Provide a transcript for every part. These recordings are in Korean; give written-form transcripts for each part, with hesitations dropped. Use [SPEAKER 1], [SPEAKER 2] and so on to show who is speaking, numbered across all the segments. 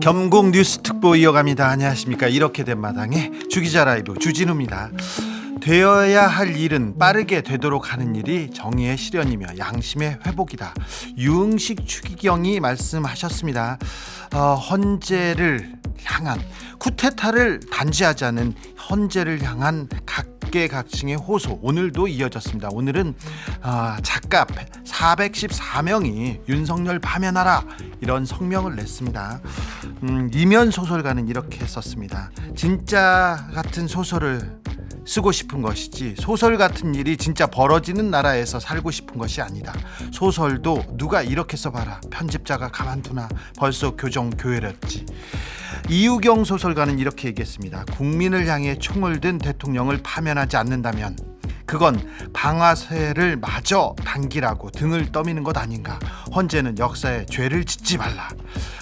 [SPEAKER 1] 겸공 뉴스 특보 이어갑니다. 안녕하십니까. 이렇게 된 마당에 주기자 라이브 주진우입니다. 되어야 할 일은 빠르게 되도록 하는 일이 정의의 실현이며 양심의 회복이다. 유흥식 추기경이 말씀하셨습니다. 헌재를 향한 쿠데타를 단죄하자는 헌재를 향한 각계각층의 호소 오늘도 이어졌습니다. 오늘은 작가 414명이 윤석열 파면하라 이런 성명을 냈습니다. 이면 소설가는 이렇게 썼습니다. 진짜 같은 소설을 쓰고 싶은 것이지 소설 같은 일이 진짜 벌어지는 나라에서 살고 싶은 것이 아니다. 소설도 누가 이렇게 써봐라. 편집자가 가만두나 벌써 교정 교회랬지. 이우경 소설가는 이렇게 얘기했습니다. 국민을 향해 총을 든 대통령을 파면하지 않는다면 그건 방아쇠를 마저 당기라고 등을 떠미는 것 아닌가. 헌재는 역사에 죄를 짓지 말라.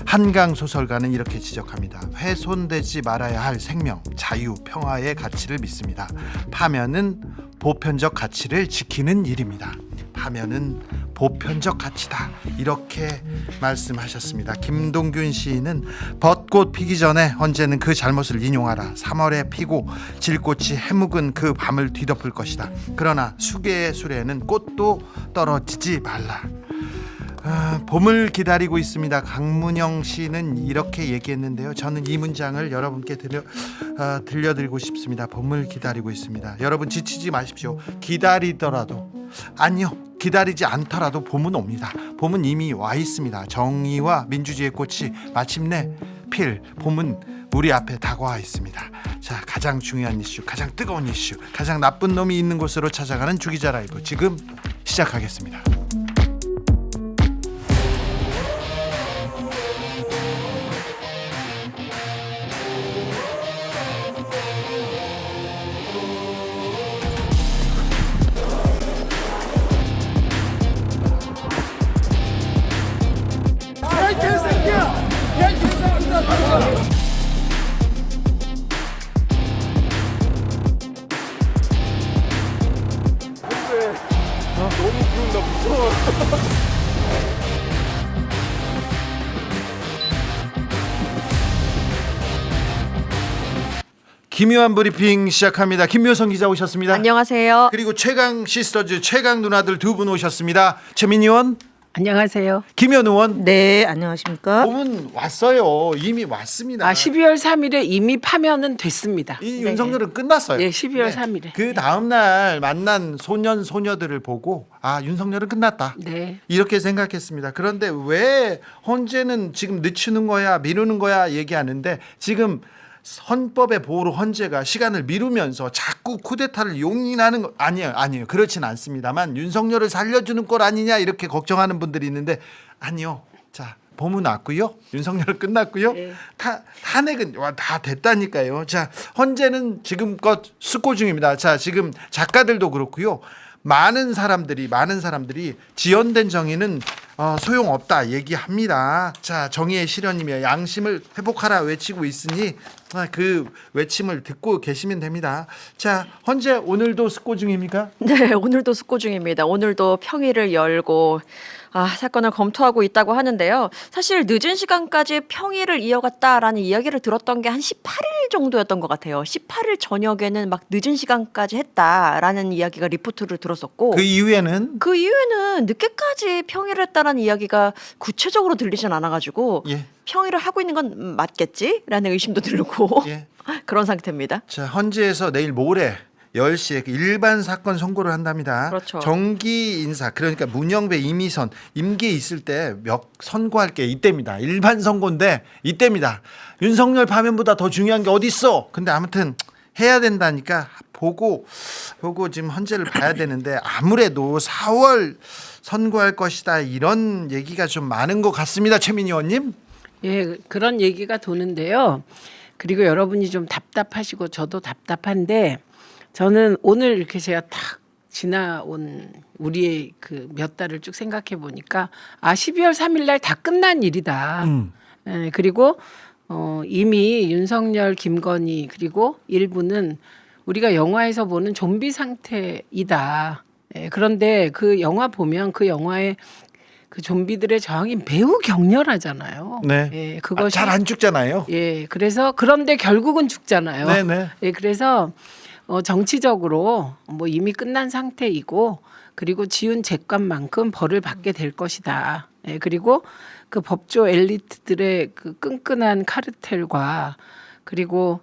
[SPEAKER 1] 한강 소설가는 이렇게 지적합니다. 훼손되지 말아야 할 생명, 자유, 평화의 가치를 믿습니다. 파면은 보편적 가치를 지키는 일입니다. 파면은 보편적 가치다. 이렇게 말씀하셨습니다. 김동균 시인은 벚꽃 피기 전에 헌재는 그 잘못을 인용하라. 3월에 피고 질꽃이 해묵은 그 밤을 뒤덮을 것이다. 그러나 수계의 수레에는 꽃도 떨어지지 말라. 봄을 기다리고 있습니다. 강문영 시인은 이렇게 얘기했는데요. 저는 이 문장을 여러분께 들려드리고 싶습니다. 봄을 기다리고 있습니다. 여러분 지치지 마십시오. 기다리더라도 아니요 기다리지 않더라도 봄은 옵니다. 봄은 이미 와 있습니다. 정의와 민주주의의 꽃이 마침내 필 봄은 우리 앞에 다가와 있습니다. 자, 가장 중요한 이슈, 가장 뜨거운 이슈, 가장 나쁜 놈이 있는 곳으로 찾아가는 주기자 라이브 지금 시작하겠습니다. 김요한 브리핑 시작합니다. 김묘성 기자 오셨습니다.
[SPEAKER 2] 안녕하세요.
[SPEAKER 1] 그리고 최강 시스터즈 최강 누나들 두 분 오셨습니다. 최민희 의원,
[SPEAKER 3] 안녕하세요.
[SPEAKER 1] 김현 의원.
[SPEAKER 4] 네, 안녕하십니까?
[SPEAKER 1] 봄은 왔어요. 이미 왔습니다.
[SPEAKER 3] 12월 3일에 이미 파면은 됐습니다.
[SPEAKER 1] 이 윤석열은 끝났어요.
[SPEAKER 3] 네, 12월 3일에.
[SPEAKER 1] 그 다음 날 만난 소년 소녀들을 보고 윤석열은 끝났다.
[SPEAKER 3] 네.
[SPEAKER 1] 이렇게 생각했습니다. 그런데 왜 헌재는 지금 늦추는 거야, 미루는 거야 얘기하는데 지금 헌법의 보호로 헌재가 시간을 미루면서 자꾸 쿠데타를 용인하는 거 아니에요. 그렇진 않습니다만 윤석열을 살려주는 꼴 아니냐 이렇게 걱정하는 분들이 있는데 아니요. 자, 봄은 왔고요. 윤석열은 끝났고요. 네. 탄핵은 다 됐다니까요. 자, 헌재는 지금껏 숙고 중입니다. 자, 지금 작가들도 그렇고요. 많은 사람들이 지연된 정의는 소용없다 얘기합니다. 자, 정의의 실현이며 양심을 회복하라 외치고 있으니 그 외침을 듣고 계시면 됩니다. 자, 헌재 오늘도 숙고 중입니까?
[SPEAKER 2] 네, 오늘도 숙고 중입니다. 오늘도 평일을 열고 사건을 검토하고 있다고 하는데요. 사실 늦은 시간까지 평일을 이어갔다라는 이야기를 들었던 게 한 18일 정도였던 것 같아요. 18일 저녁에는 막 늦은 시간까지 했다라는 이야기가 리포트를 들었었고
[SPEAKER 1] 그 이후에는
[SPEAKER 2] 늦게까지 평일을 했다라는 이야기가 구체적으로 들리진 않아가지고 평일을 하고 있는 건 맞겠지라는 의심도 들고 그런 상태입니다.
[SPEAKER 1] 자, 헌재에서 내일 모레 10시에 일반 사건 선고를 한답니다.
[SPEAKER 2] 그렇죠.
[SPEAKER 1] 정기 인사 그러니까 문영배, 이미선 임기 있을 때 선고할 게 이때입니다. 일반 선고인데 이때입니다. 윤석열 파면보다 더 중요한 게 어디 있어? 근데 아무튼 해야 된다니까 보고 지금 헌재를 봐야 되는데 아무래도 4월 선고할 것이다 이런 얘기가 좀 많은 것 같습니다. 최민희 의원님.
[SPEAKER 3] 예, 그런 얘기가 도는데요. 그리고 여러분이 좀 답답하시고 저도 답답한데 저는 오늘 이렇게 제가 딱 지나온 우리의 그 몇 달을 쭉 생각해 보니까 12월 3일 날 다 끝난 일이다. 그리고 이미 윤석열, 김건희 그리고 일부는 우리가 영화에서 보는 좀비 상태이다. 그런데 그 영화 보면 그 영화의 그 좀비들의 저항이 매우 격렬하잖아요.
[SPEAKER 1] 네.
[SPEAKER 3] 예, 그것이
[SPEAKER 1] 잘 안 죽잖아요.
[SPEAKER 3] 예, 그래서 그런데 결국은 죽잖아요.
[SPEAKER 1] 네네.
[SPEAKER 3] 예, 그래서 정치적으로 뭐 이미 끝난 상태이고 그리고 지은 죄값만큼 벌을 받게 될 것이다. 예, 그리고 그 법조 엘리트들의 그 끈끈한 카르텔과 그리고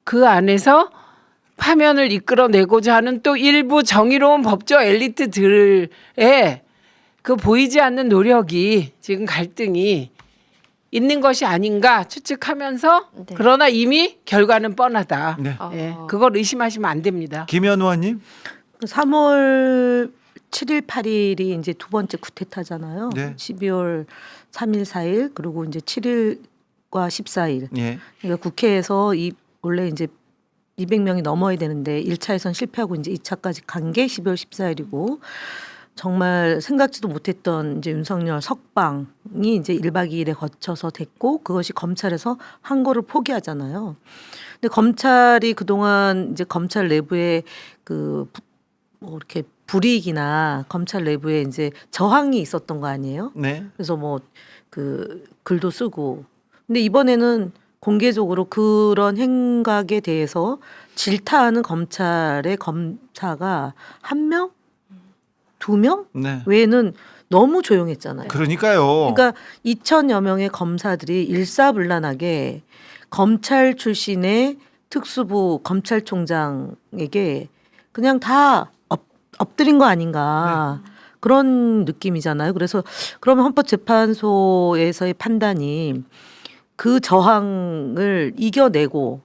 [SPEAKER 3] 그 안에서 파면을 이끌어내고자 하는 또 일부 정의로운 법조 엘리트들의 그 보이지 않는 노력이 지금 갈등이 있는 것이 아닌가 추측하면서
[SPEAKER 2] 네.
[SPEAKER 3] 그러나 이미 결과는 뻔하다.
[SPEAKER 1] 네.
[SPEAKER 3] 예, 그걸 의심하시면 안 됩니다.
[SPEAKER 1] 김현 의원님.
[SPEAKER 4] 3월 7일, 8일이 이제 두 번째 쿠데타잖아요.
[SPEAKER 1] 네.
[SPEAKER 4] 12월 3일, 4일 그리고 이제 7일과 14일.
[SPEAKER 1] 예.
[SPEAKER 4] 그러니까 국회에서 원래 이제 200명이 넘어야 되는데 1차에선 실패하고 이제 2차까지 간 게 12월 14일이고 정말 생각지도 못했던 이제 윤석열 석방이 이제 1박 2일에 거쳐서 됐고 그것이 검찰에서 한 거를 포기하잖아요. 근데 검찰이 그동안 이제 검찰 내부에 뭐 이렇게 불이익이나 검찰 내부에 이제 저항이 있었던 거 아니에요?
[SPEAKER 1] 네.
[SPEAKER 4] 그래서 뭐 글도 쓰고. 근데 이번에는 공개적으로 그런 행각에 대해서 질타하는 검찰의 검사가 1명? 2명?
[SPEAKER 1] 네.
[SPEAKER 4] 외에는 너무 조용했잖아요.
[SPEAKER 1] 그러니까요.
[SPEAKER 4] 그러니까 2천여 명의 검사들이 일사불란하게 검찰 출신의 특수부 검찰총장에게 그냥 다 엎드린 거 아닌가. 그런 느낌이잖아요. 그래서 그러면 헌법재판소에서의 판단이 그 저항을 이겨내고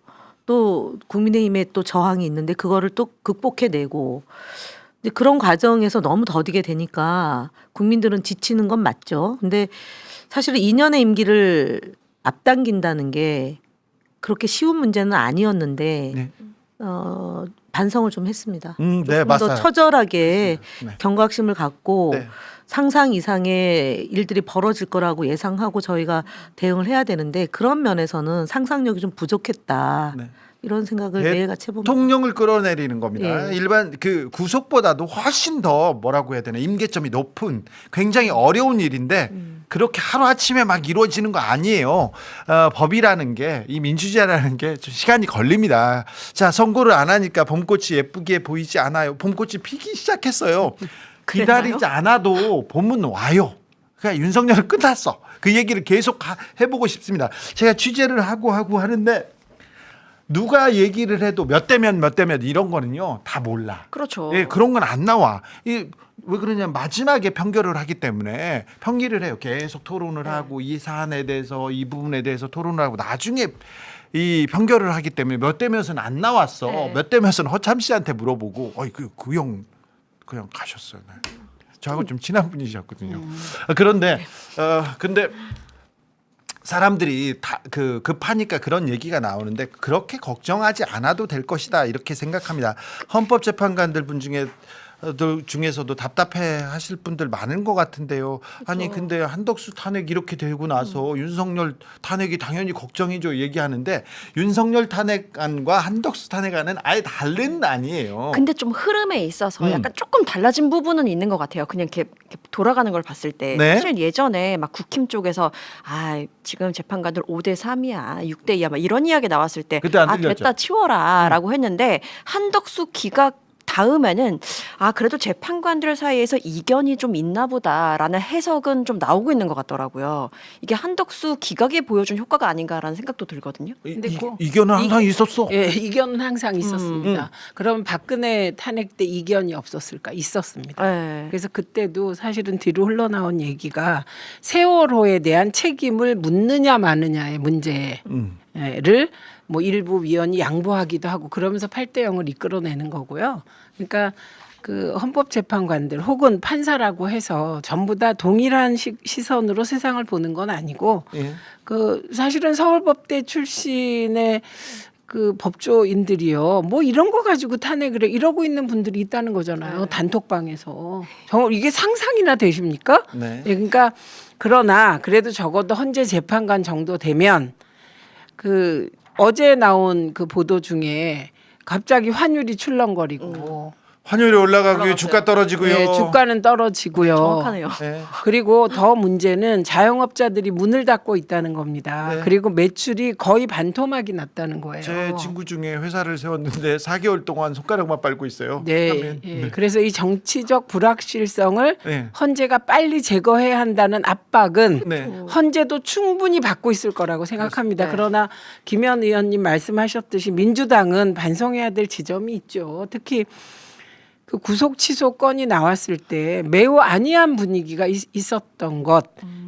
[SPEAKER 4] 또 국민의힘에 또 저항이 있는데 그거를 또 극복해내고 이제 그런 과정에서 너무 더디게 되니까 국민들은 지치는 건 맞죠. 근데 사실은 2년의 임기를 앞당긴다는 게 그렇게 쉬운 문제는 아니었는데
[SPEAKER 1] 네.
[SPEAKER 4] 반성을 좀 했습니다.
[SPEAKER 1] 네,
[SPEAKER 4] 조금
[SPEAKER 1] 맞아요.
[SPEAKER 4] 더 처절하게
[SPEAKER 1] 네.
[SPEAKER 4] 경각심을 갖고
[SPEAKER 1] 네.
[SPEAKER 4] 상상 이상의 일들이 벌어질 거라고 예상하고 저희가 대응을 해야 되는데 그런 면에서는 상상력이 좀 부족했다.
[SPEAKER 1] 네.
[SPEAKER 4] 이런 생각을
[SPEAKER 1] 예,
[SPEAKER 4] 매일같이 해봅니다.
[SPEAKER 1] 대통령을 끌어내리는 겁니다.
[SPEAKER 4] 예.
[SPEAKER 1] 일반 그 구속보다도 훨씬 더 뭐라고 해야 되나 임계점이 높은 굉장히 어려운 일인데 그렇게 하루 아침에 막 이루어지는 거 아니에요. 법이라는 게 이 민주주의라는 게 좀 시간이 걸립니다. 자, 선고를 안 하니까 봄꽃이 예쁘게 보이지 않아요. 봄꽃이 피기 시작했어요. 기다리지 않아도 봄은 와요. 그러니까 윤석열은 끝났어. 그 얘기를 계속 해보고 싶습니다. 제가 취재를 하고 하는데. 누가 얘기를 해도 몇 대면 이런 거는요 다 몰라.
[SPEAKER 2] 그렇죠.
[SPEAKER 1] 예, 그런 건 안 나와. 왜 그러냐면 마지막에 판결을 하기 때문에 평기를 해요. 계속 토론을 하고 이 사안에 대해서 이 부분에 대해서 토론을 하고 나중에 이 판결을 하기 때문에 몇 대면은 안 나왔어.
[SPEAKER 2] 네.
[SPEAKER 1] 몇 대면은 허참 씨한테 물어보고 그 형 그냥 가셨어요. 네. 저하고 좀 친한 분이셨거든요. 그런데 근데 사람들이 다 급하니까 그런 얘기가 나오는데 그렇게 걱정하지 않아도 될 것이다 이렇게 생각합니다. 헌법재판관들 분 중에서도 답답해 하실 분들 많은 것 같은데요. 아니 근데 한덕수 탄핵 이렇게 되고 나서 윤석열 탄핵이 당연히 걱정이죠 얘기하는데 윤석열 탄핵안과 한덕수 탄핵안은 아예 다른 안이에요.
[SPEAKER 2] 근데 좀 흐름에 있어서 약간 조금 달라진 부분은 있는 것 같아요. 그냥 이렇게 돌아가는 걸 봤을 때
[SPEAKER 1] 네.
[SPEAKER 2] 사실 예전에 막 국힘 쪽에서 지금 재판관들 5대 3이야, 6대 2야, 막 이런 이야기 나왔을 때
[SPEAKER 1] 그때 안 들렸죠.
[SPEAKER 2] 됐다 치워라라고 했는데 한덕수 기각 다음에는 그래도 재판관들 사이에서 이견이 좀 있나 보다라는 해석은 좀 나오고 있는 것 같더라고요. 이게 한덕수 기각이 보여준 효과가 아닌가라는 생각도 들거든요.
[SPEAKER 3] 근데
[SPEAKER 1] 이견은 항상 있었어.
[SPEAKER 3] 예, 이견은 항상 있었습니다. 그럼 박근혜 탄핵 때 이견이 없었을까? 있었습니다.
[SPEAKER 2] 네.
[SPEAKER 3] 그래서 그때도 사실은 뒤로 흘러나온 얘기가 세월호에 대한 책임을 묻느냐 마느냐의 문제를 뭐 일부 위원이 양보하기도 하고 그러면서 8대 0을 이끌어내는 거고요. 그러니까 그 헌법재판관들 혹은 판사라고 해서 전부 다 동일한 시선으로 세상을 보는 건 아니고
[SPEAKER 1] 예.
[SPEAKER 3] 그 사실은 서울법대 출신의 그 법조인들이요. 뭐 이런 거 가지고 탄핵을 해 이러고 있는 분들이 있다는 거잖아요. 단톡방에서. 정말 이게 상상이나 되십니까?
[SPEAKER 1] 네.
[SPEAKER 3] 예, 그러니까 그러나 그래도 적어도 헌재 재판관 정도 되면 어제 나온 그 보도 중에 갑자기 환율이 출렁거리고
[SPEAKER 1] 환율이 올라가고요,
[SPEAKER 2] 올라갔어요.
[SPEAKER 1] 주가 떨어지고요.
[SPEAKER 3] 네, 주가는 떨어지고요.
[SPEAKER 2] 정확하네요.
[SPEAKER 1] 네.
[SPEAKER 3] 그리고 더 문제는 자영업자들이 문을 닫고 있다는 겁니다.
[SPEAKER 1] 네.
[SPEAKER 3] 그리고 매출이 거의 반토막이 났다는 거예요.
[SPEAKER 1] 제 친구 중에 회사를 세웠는데 4개월 동안 손가락만 빨고 있어요.
[SPEAKER 3] 네,
[SPEAKER 1] 하면.
[SPEAKER 3] 예. 그래서 이 정치적 불확실성을
[SPEAKER 1] 네.
[SPEAKER 3] 헌재가 빨리 제거해야 한다는 압박은
[SPEAKER 1] 네.
[SPEAKER 3] 헌재도 충분히 받고 있을 거라고 생각합니다.
[SPEAKER 2] 네.
[SPEAKER 3] 그러나 김현 의원님 말씀하셨듯이 민주당은 반성해야 될 지점이 있죠. 특히 그 구속 취소 건이 나왔을 때 매우 안이한 분위기가 있었던 것.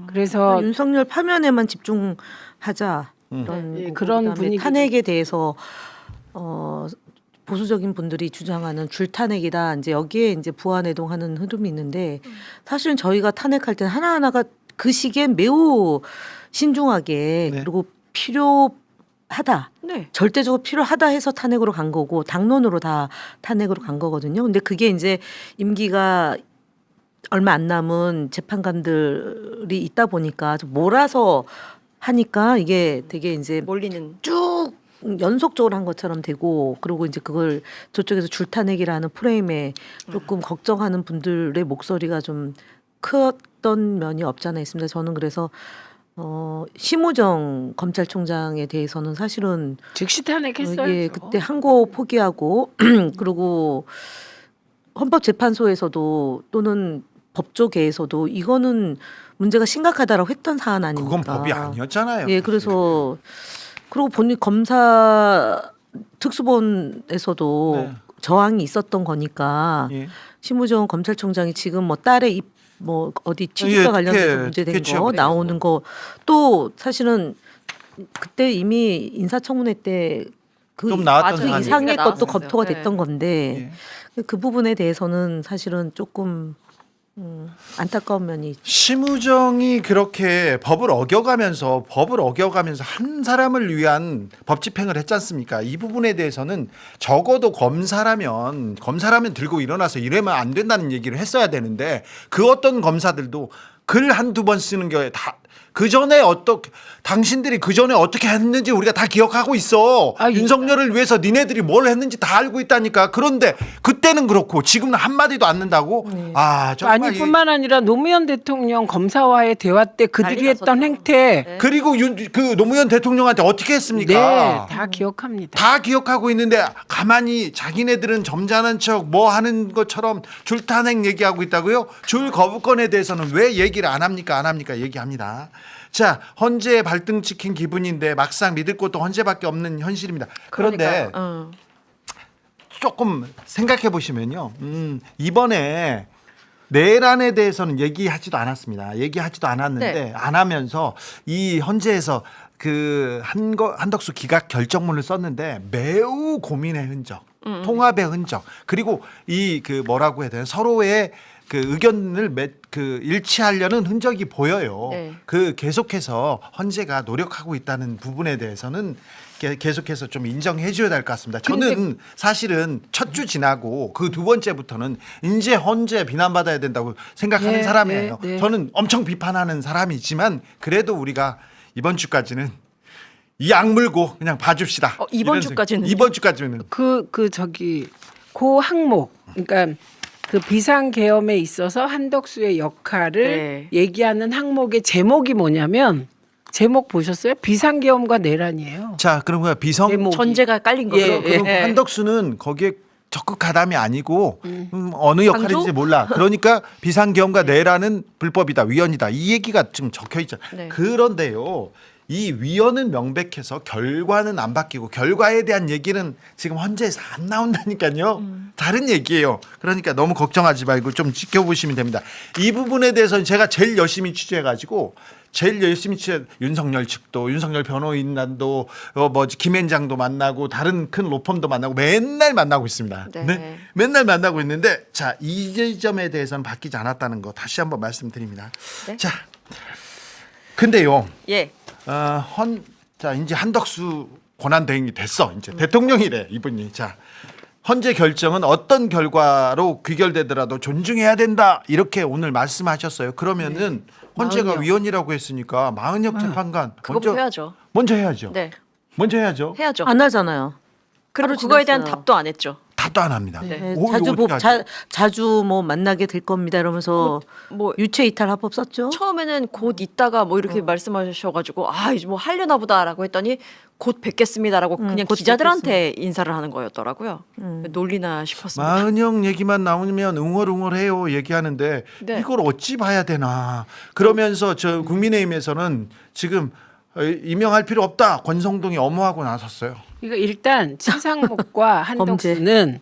[SPEAKER 3] 그래서
[SPEAKER 4] 윤석열 파면에만 집중하자 이런
[SPEAKER 3] 네,
[SPEAKER 4] 거고,
[SPEAKER 3] 그런
[SPEAKER 4] 그다음에
[SPEAKER 3] 분위기.
[SPEAKER 4] 탄핵에 대해서 보수적인 분들이 주장하는 줄탄핵이다. 이제 여기에 이제 부안해동하는 흐름이 있는데 사실은 저희가 탄핵할 때는 하나하나가 그 시기엔 매우 신중하게
[SPEAKER 1] 네.
[SPEAKER 4] 그리고 필요하다.
[SPEAKER 2] 네.
[SPEAKER 4] 절대적으로 필요하다 해서 탄핵으로 간 거고 당론으로 다 탄핵으로 간 거거든요. 근데 그게 이제 임기가 얼마 안 남은 재판관들이 있다 보니까 좀 몰아서 하니까 이게 되게 이제
[SPEAKER 2] 몰리는
[SPEAKER 4] 쭉 연속적으로 한 것처럼 되고 그리고 이제 그걸 저쪽에서 줄탄핵이라는 프레임에 조금 걱정하는 분들의 목소리가 좀 컸던 면이 없지 않아 있습니다. 저는 그래서 심우정 검찰총장에 대해서는 사실은
[SPEAKER 3] 즉시 탄핵했어요.
[SPEAKER 4] 예, 그때 항고 포기하고 그리고 헌법재판소에서도 또는 법조계에서도 이거는 문제가 심각하다라고 했던 사안 아닙니까?
[SPEAKER 1] 그건 법이 아니었잖아요.
[SPEAKER 4] 예, 그래서 그리고 본인 검사 특수본에서도
[SPEAKER 1] 네.
[SPEAKER 4] 저항이 있었던 거니까
[SPEAKER 1] 예.
[SPEAKER 4] 심우정 검찰총장이 지금 뭐 딸의 뭐 어디 취직과
[SPEAKER 1] 예,
[SPEAKER 4] 관련해서
[SPEAKER 1] 특혜
[SPEAKER 4] 문제된 거
[SPEAKER 1] 취업에
[SPEAKER 4] 나오는 거 또 사실은 그때 이미 인사청문회 때 그
[SPEAKER 1] 좀 나왔던
[SPEAKER 2] 맞아요.
[SPEAKER 1] 사안이
[SPEAKER 4] 이상의
[SPEAKER 2] 얘기가
[SPEAKER 4] 것도
[SPEAKER 2] 나왔었어요.
[SPEAKER 4] 검토가
[SPEAKER 2] 네.
[SPEAKER 4] 됐던 건데
[SPEAKER 1] 예.
[SPEAKER 4] 그 부분에 대해서는 사실은 조금 안타까운 면이 있죠.
[SPEAKER 1] 심우정이 그렇게 법을 어겨가면서 한 사람을 위한 법 집행을 했지 않습니까? 이 부분에 대해서는 적어도 검사라면 들고 일어나서 이러면 안 된다는 얘기를 했어야 되는데 그 어떤 검사들도 글 한두 번 쓰는 게 다 그 전에 당신들이 그 전에 어떻게 했는지 우리가 다 기억하고 있어. 윤석열을 위해서 니네들이 뭘 했는지 다 알고 있다니까. 그런데 그때는 그렇고 지금은 한 마디도 안 는다고. 아 정말
[SPEAKER 3] 아니뿐만 아니라 노무현 대통령 검사와의 대화 때 그들이
[SPEAKER 2] 난리
[SPEAKER 3] 했던
[SPEAKER 2] 났었죠.
[SPEAKER 3] 행태
[SPEAKER 2] 네.
[SPEAKER 1] 그리고 그 노무현 대통령한테 어떻게 했습니까?
[SPEAKER 3] 네, 다 기억합니다.
[SPEAKER 1] 다 기억하고 있는데 가만히 자기네들은 점잖은 척 뭐 하는 것처럼 줄탄핵 얘기하고 있다고요? 줄 거부권에 대해서는 왜 얘기를 안 합니까? 얘기합니다. 자, 헌재에 발등 찍힌 기분인데 막상 믿을 곳도 헌재밖에 없는 현실입니다. 그런데
[SPEAKER 2] 그러니까요.
[SPEAKER 1] 조금 생각해 보시면요. 이번에 내란에 대해서는 얘기하지도 않았는데
[SPEAKER 2] 네.
[SPEAKER 1] 안 하면서 이 헌재에서 그 한덕수 기각 결정문을 썼는데 매우 고민의 흔적, 통합의 흔적, 그리고 이 그 뭐라고 해야 되나 서로의 그 의견을 일치하려는 흔적이 보여요.
[SPEAKER 2] 네.
[SPEAKER 1] 그 계속해서 헌재가 노력하고 있다는 부분에 대해서는 계속해서 좀 인정해 줘야 될 것 같습니다. 저는 사실은 첫 주 지나고 그 두 번째부터는 이제 헌재 비난받아야 된다고 생각하는
[SPEAKER 3] 네,
[SPEAKER 1] 사람이에요.
[SPEAKER 3] 네, 네.
[SPEAKER 1] 저는 엄청 비판하는 사람이지만 그래도 우리가 이번 주까지는 이 악물고 그냥 봐줍시다.
[SPEAKER 2] 이번
[SPEAKER 1] 이런
[SPEAKER 2] 주까지는요?
[SPEAKER 1] 이번 주까지는
[SPEAKER 3] 그 항목, 그러니까 그 비상계엄에 있어서 한덕수의 역할을
[SPEAKER 2] 네.
[SPEAKER 3] 얘기하는 항목의 제목이 뭐냐면 제목 보셨어요? 비상계엄과 내란이에요.
[SPEAKER 1] 자 그럼 비성
[SPEAKER 3] 제목이.
[SPEAKER 2] 전제가 깔린 거죠.
[SPEAKER 3] 예,
[SPEAKER 1] 그럼
[SPEAKER 2] 예.
[SPEAKER 1] 한덕수는 거기에 적극 가담이 아니고 어느 역할인지
[SPEAKER 2] 강조?
[SPEAKER 1] 몰라. 그러니까 비상계엄과 내란은 불법이다, 위헌이다. 이 얘기가 지금 적혀 있잖아요.
[SPEAKER 2] 네.
[SPEAKER 1] 그런데요. 이 위헌은 명백해서 결과는 안 바뀌고 결과에 대한 얘기는 지금 헌재에서 안 나온다니까요. 다른 얘기예요. 그러니까 너무 걱정하지 말고 좀 지켜보시면 됩니다. 이 부분에 대해서는 제가 제일 열심히 취재해가지고 윤석열 측도 윤석열 변호인단도 김앤장도 만나고 다른 큰 로펌도 만나고 맨날 만나고 있습니다.
[SPEAKER 2] 네.
[SPEAKER 1] 네? 맨날 만나고 있는데 자, 이 지점에 대해서는 바뀌지 않았다는 거 다시 한번 말씀드립니다.
[SPEAKER 2] 네.
[SPEAKER 1] 자, 근데요.
[SPEAKER 2] 예.
[SPEAKER 1] 자 이제 한덕수 권한 대행이 됐어. 이제 대통령이래 이분이. 자 헌재 결정은 어떤 결과로 귀결되더라도 존중해야 된다 이렇게 오늘 말씀하셨어요. 그러면은 헌재가
[SPEAKER 3] 마흔역.
[SPEAKER 1] 위헌이라고 했으니까 마흔역 재판관
[SPEAKER 2] 그거
[SPEAKER 1] 먼저 해야죠.
[SPEAKER 2] 네.
[SPEAKER 1] 먼저 해야죠.
[SPEAKER 2] 해야죠.
[SPEAKER 4] 안 하잖아요.
[SPEAKER 2] 그리고
[SPEAKER 4] 하루
[SPEAKER 2] 그거에 대한
[SPEAKER 4] 지났어요.
[SPEAKER 2] 답도 안 했죠.
[SPEAKER 1] 답도 안 합니다.
[SPEAKER 2] 네.
[SPEAKER 1] 오,
[SPEAKER 4] 자주
[SPEAKER 1] 이거 어떡하지?
[SPEAKER 4] 자주 뭐 만나게 될 겁니다. 이러면서
[SPEAKER 2] 뭐
[SPEAKER 4] 유체 이탈 합법 썼죠.
[SPEAKER 2] 처음에는 곧 있다가 뭐 이렇게 말씀하셔가지고 아 이제 뭐 하려나 보다라고 했더니 곧 뵙겠습니다라고 그냥
[SPEAKER 4] 곧
[SPEAKER 2] 기자들한테 인사를 하는 거였더라고요. 놀리나 싶었습니다.
[SPEAKER 1] 마은영 얘기만 나오면 웅얼웅얼해요 얘기하는데
[SPEAKER 2] 네.
[SPEAKER 1] 이걸 어찌 봐야 되나. 그러면서 저 국민의힘에서는 지금 임명할 필요 없다. 권성동이 엄호하고 나섰어요.
[SPEAKER 3] 그러니까 일단 최상목과 한덕수는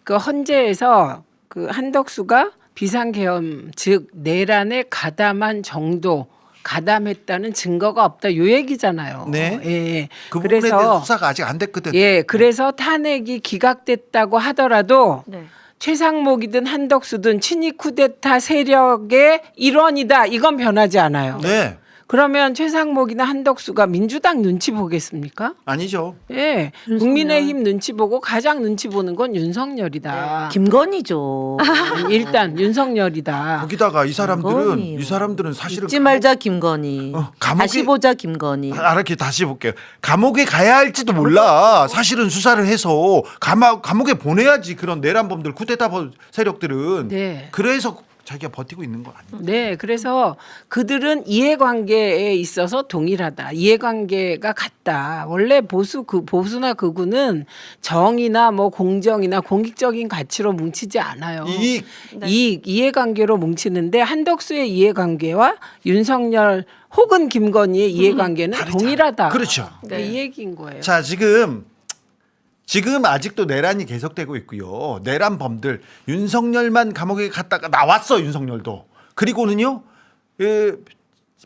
[SPEAKER 3] 그 헌재에서 그 한덕수가 비상계엄 즉 내란에 가담한 정도 가담했다는 증거가 없다 요 얘기잖아요.
[SPEAKER 1] 네.
[SPEAKER 3] 예.
[SPEAKER 1] 그 부분에 대해서
[SPEAKER 3] 그래서
[SPEAKER 1] 수사가 아직 안 됐거든.
[SPEAKER 3] 예, 그래서 탄핵이 기각됐다고 하더라도
[SPEAKER 2] 네.
[SPEAKER 3] 최상목이든 한덕수든 친이 쿠데타 세력의 일원이다. 이건 변하지 않아요.
[SPEAKER 1] 네.
[SPEAKER 3] 그러면 최상목이나 한덕수가 민주당 눈치 보겠습니까?
[SPEAKER 1] 아니죠.
[SPEAKER 3] 예, 국민의힘 눈치 보고 가장 눈치 보는 건 윤석열이다.
[SPEAKER 4] 김건희죠.
[SPEAKER 3] 일단 윤석열이다.
[SPEAKER 1] 거기다가 이
[SPEAKER 4] 김건희요.
[SPEAKER 1] 사람들은 사실은
[SPEAKER 4] 잊지 말자 김건희.
[SPEAKER 1] 감옥에-
[SPEAKER 4] 다시 보자 김건희.
[SPEAKER 1] 이렇게 다시 볼게요. 감옥에 가야 할지도 몰라. 사실은 수사를 해서 감옥에 보내야지. 그런 내란범들 쿠데타 세력들은.
[SPEAKER 3] 네.
[SPEAKER 1] 그래서 자기가 버티고 있는 거 아니에요?
[SPEAKER 3] 네, 그래서 그들은 이해관계에 있어서 동일하다. 이해관계가 같다. 원래 보수나 극우는 정의나 뭐 공정이나 공익적인 가치로 뭉치지 않아요.
[SPEAKER 1] 이익.
[SPEAKER 3] 이해관계로 뭉치는데 한덕수의 이해관계와 윤석열 혹은 김건희의 이해관계는
[SPEAKER 1] 다르죠.
[SPEAKER 3] 동일하다.
[SPEAKER 1] 그렇죠.
[SPEAKER 3] 네. 이 얘기인 거예요.
[SPEAKER 1] 자, 지금 아직도 내란이 계속되고 있고요. 내란범들 윤석열만 감옥에 갔다가 나왔어. 윤석열도. 그리고는요.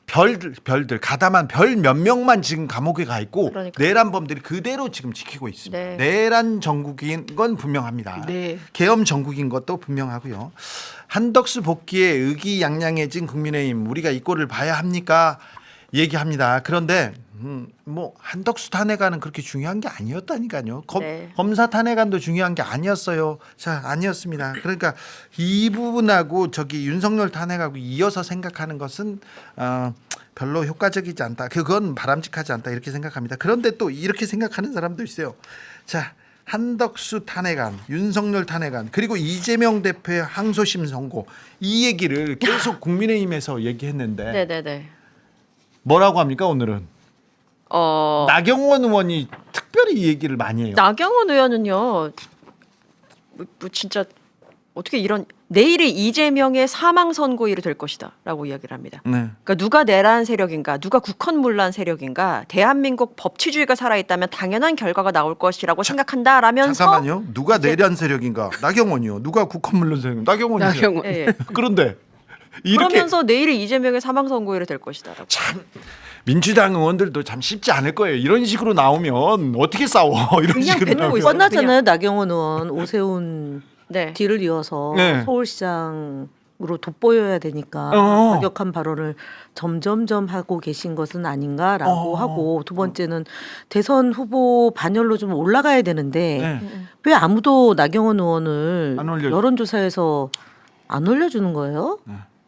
[SPEAKER 1] 별들 가담한 별 몇 명만 지금 감옥에 가 있고
[SPEAKER 2] 그러니까요.
[SPEAKER 1] 내란범들이 그대로 지금 지키고 있습니다.
[SPEAKER 2] 네.
[SPEAKER 1] 내란 정국인 건 분명합니다.
[SPEAKER 3] 네.
[SPEAKER 1] 계엄 정국인 것도 분명하고요. 한덕수 복귀에 의기양양해진 국민의힘 우리가 이 꼴을 봐야 합니까? 얘기합니다. 그런데 뭐 한덕수 탄핵안은 그렇게 중요한 게 아니었다니까요.
[SPEAKER 2] 네.
[SPEAKER 1] 검사 탄핵안도 중요한 게 아니었어요. 자, 아니었습니다. 그러니까 이 부분하고 저기 윤석열 탄핵하고 이어서 생각하는 것은 별로 효과적이지 않다. 그건 바람직하지 않다 이렇게 생각합니다. 그런데 또 이렇게 생각하는 사람도 있어요. 자, 한덕수 탄핵안, 윤석열 탄핵안, 그리고 이재명 대표의 항소심 선고 이 얘기를 계속 국민의힘에서 얘기했는데
[SPEAKER 2] 네네네.
[SPEAKER 1] 뭐라고 합니까 오늘은? 나경원 의원이 특별히 이 얘기를 많이 해요.
[SPEAKER 2] 나경원 의원은요, 뭐 진짜 어떻게 이런 내일이 이재명의 사망 선고일이 될 것이다라고 이야기를 합니다.
[SPEAKER 1] 네.
[SPEAKER 2] 그러니까 누가 내란 세력인가, 누가 국헌문란 세력인가, 대한민국 법치주의가 살아있다면 당연한 결과가 나올 것이라고 생각한다라면서
[SPEAKER 1] 잠깐만요. 누가 내란 세력인가? 나경원이요. 누가 국헌문란 세력? 나경원이요.
[SPEAKER 3] 나경원.
[SPEAKER 2] 예, 예.
[SPEAKER 1] 그런데 이렇게
[SPEAKER 2] 그러면서 내일이 이재명의 사망 선고일이 될 것이다라고.
[SPEAKER 1] 참 민주당 의원들도 참 쉽지 않을 거예요. 이런 식으로 나오면 어떻게 싸워? 이런
[SPEAKER 2] 그냥
[SPEAKER 1] 식으로
[SPEAKER 2] 뱉고
[SPEAKER 1] 나오면.
[SPEAKER 2] 있어요.
[SPEAKER 4] 뻔하잖아요. 나경원 의원 오세훈
[SPEAKER 2] 네.
[SPEAKER 4] 뒤를 이어서
[SPEAKER 1] 네.
[SPEAKER 4] 서울시장으로 돋보여야 되니까
[SPEAKER 1] 어.
[SPEAKER 4] 과격한 발언을 점점점 하고 계신 것은 아닌가라고 하고 두 번째는 대선 후보 반열로 좀 올라가야 되는데
[SPEAKER 1] 네.
[SPEAKER 4] 왜 아무도 나경원 의원을
[SPEAKER 1] 안 올려줘.
[SPEAKER 4] 여론조사에서 안 올려주는 거예요?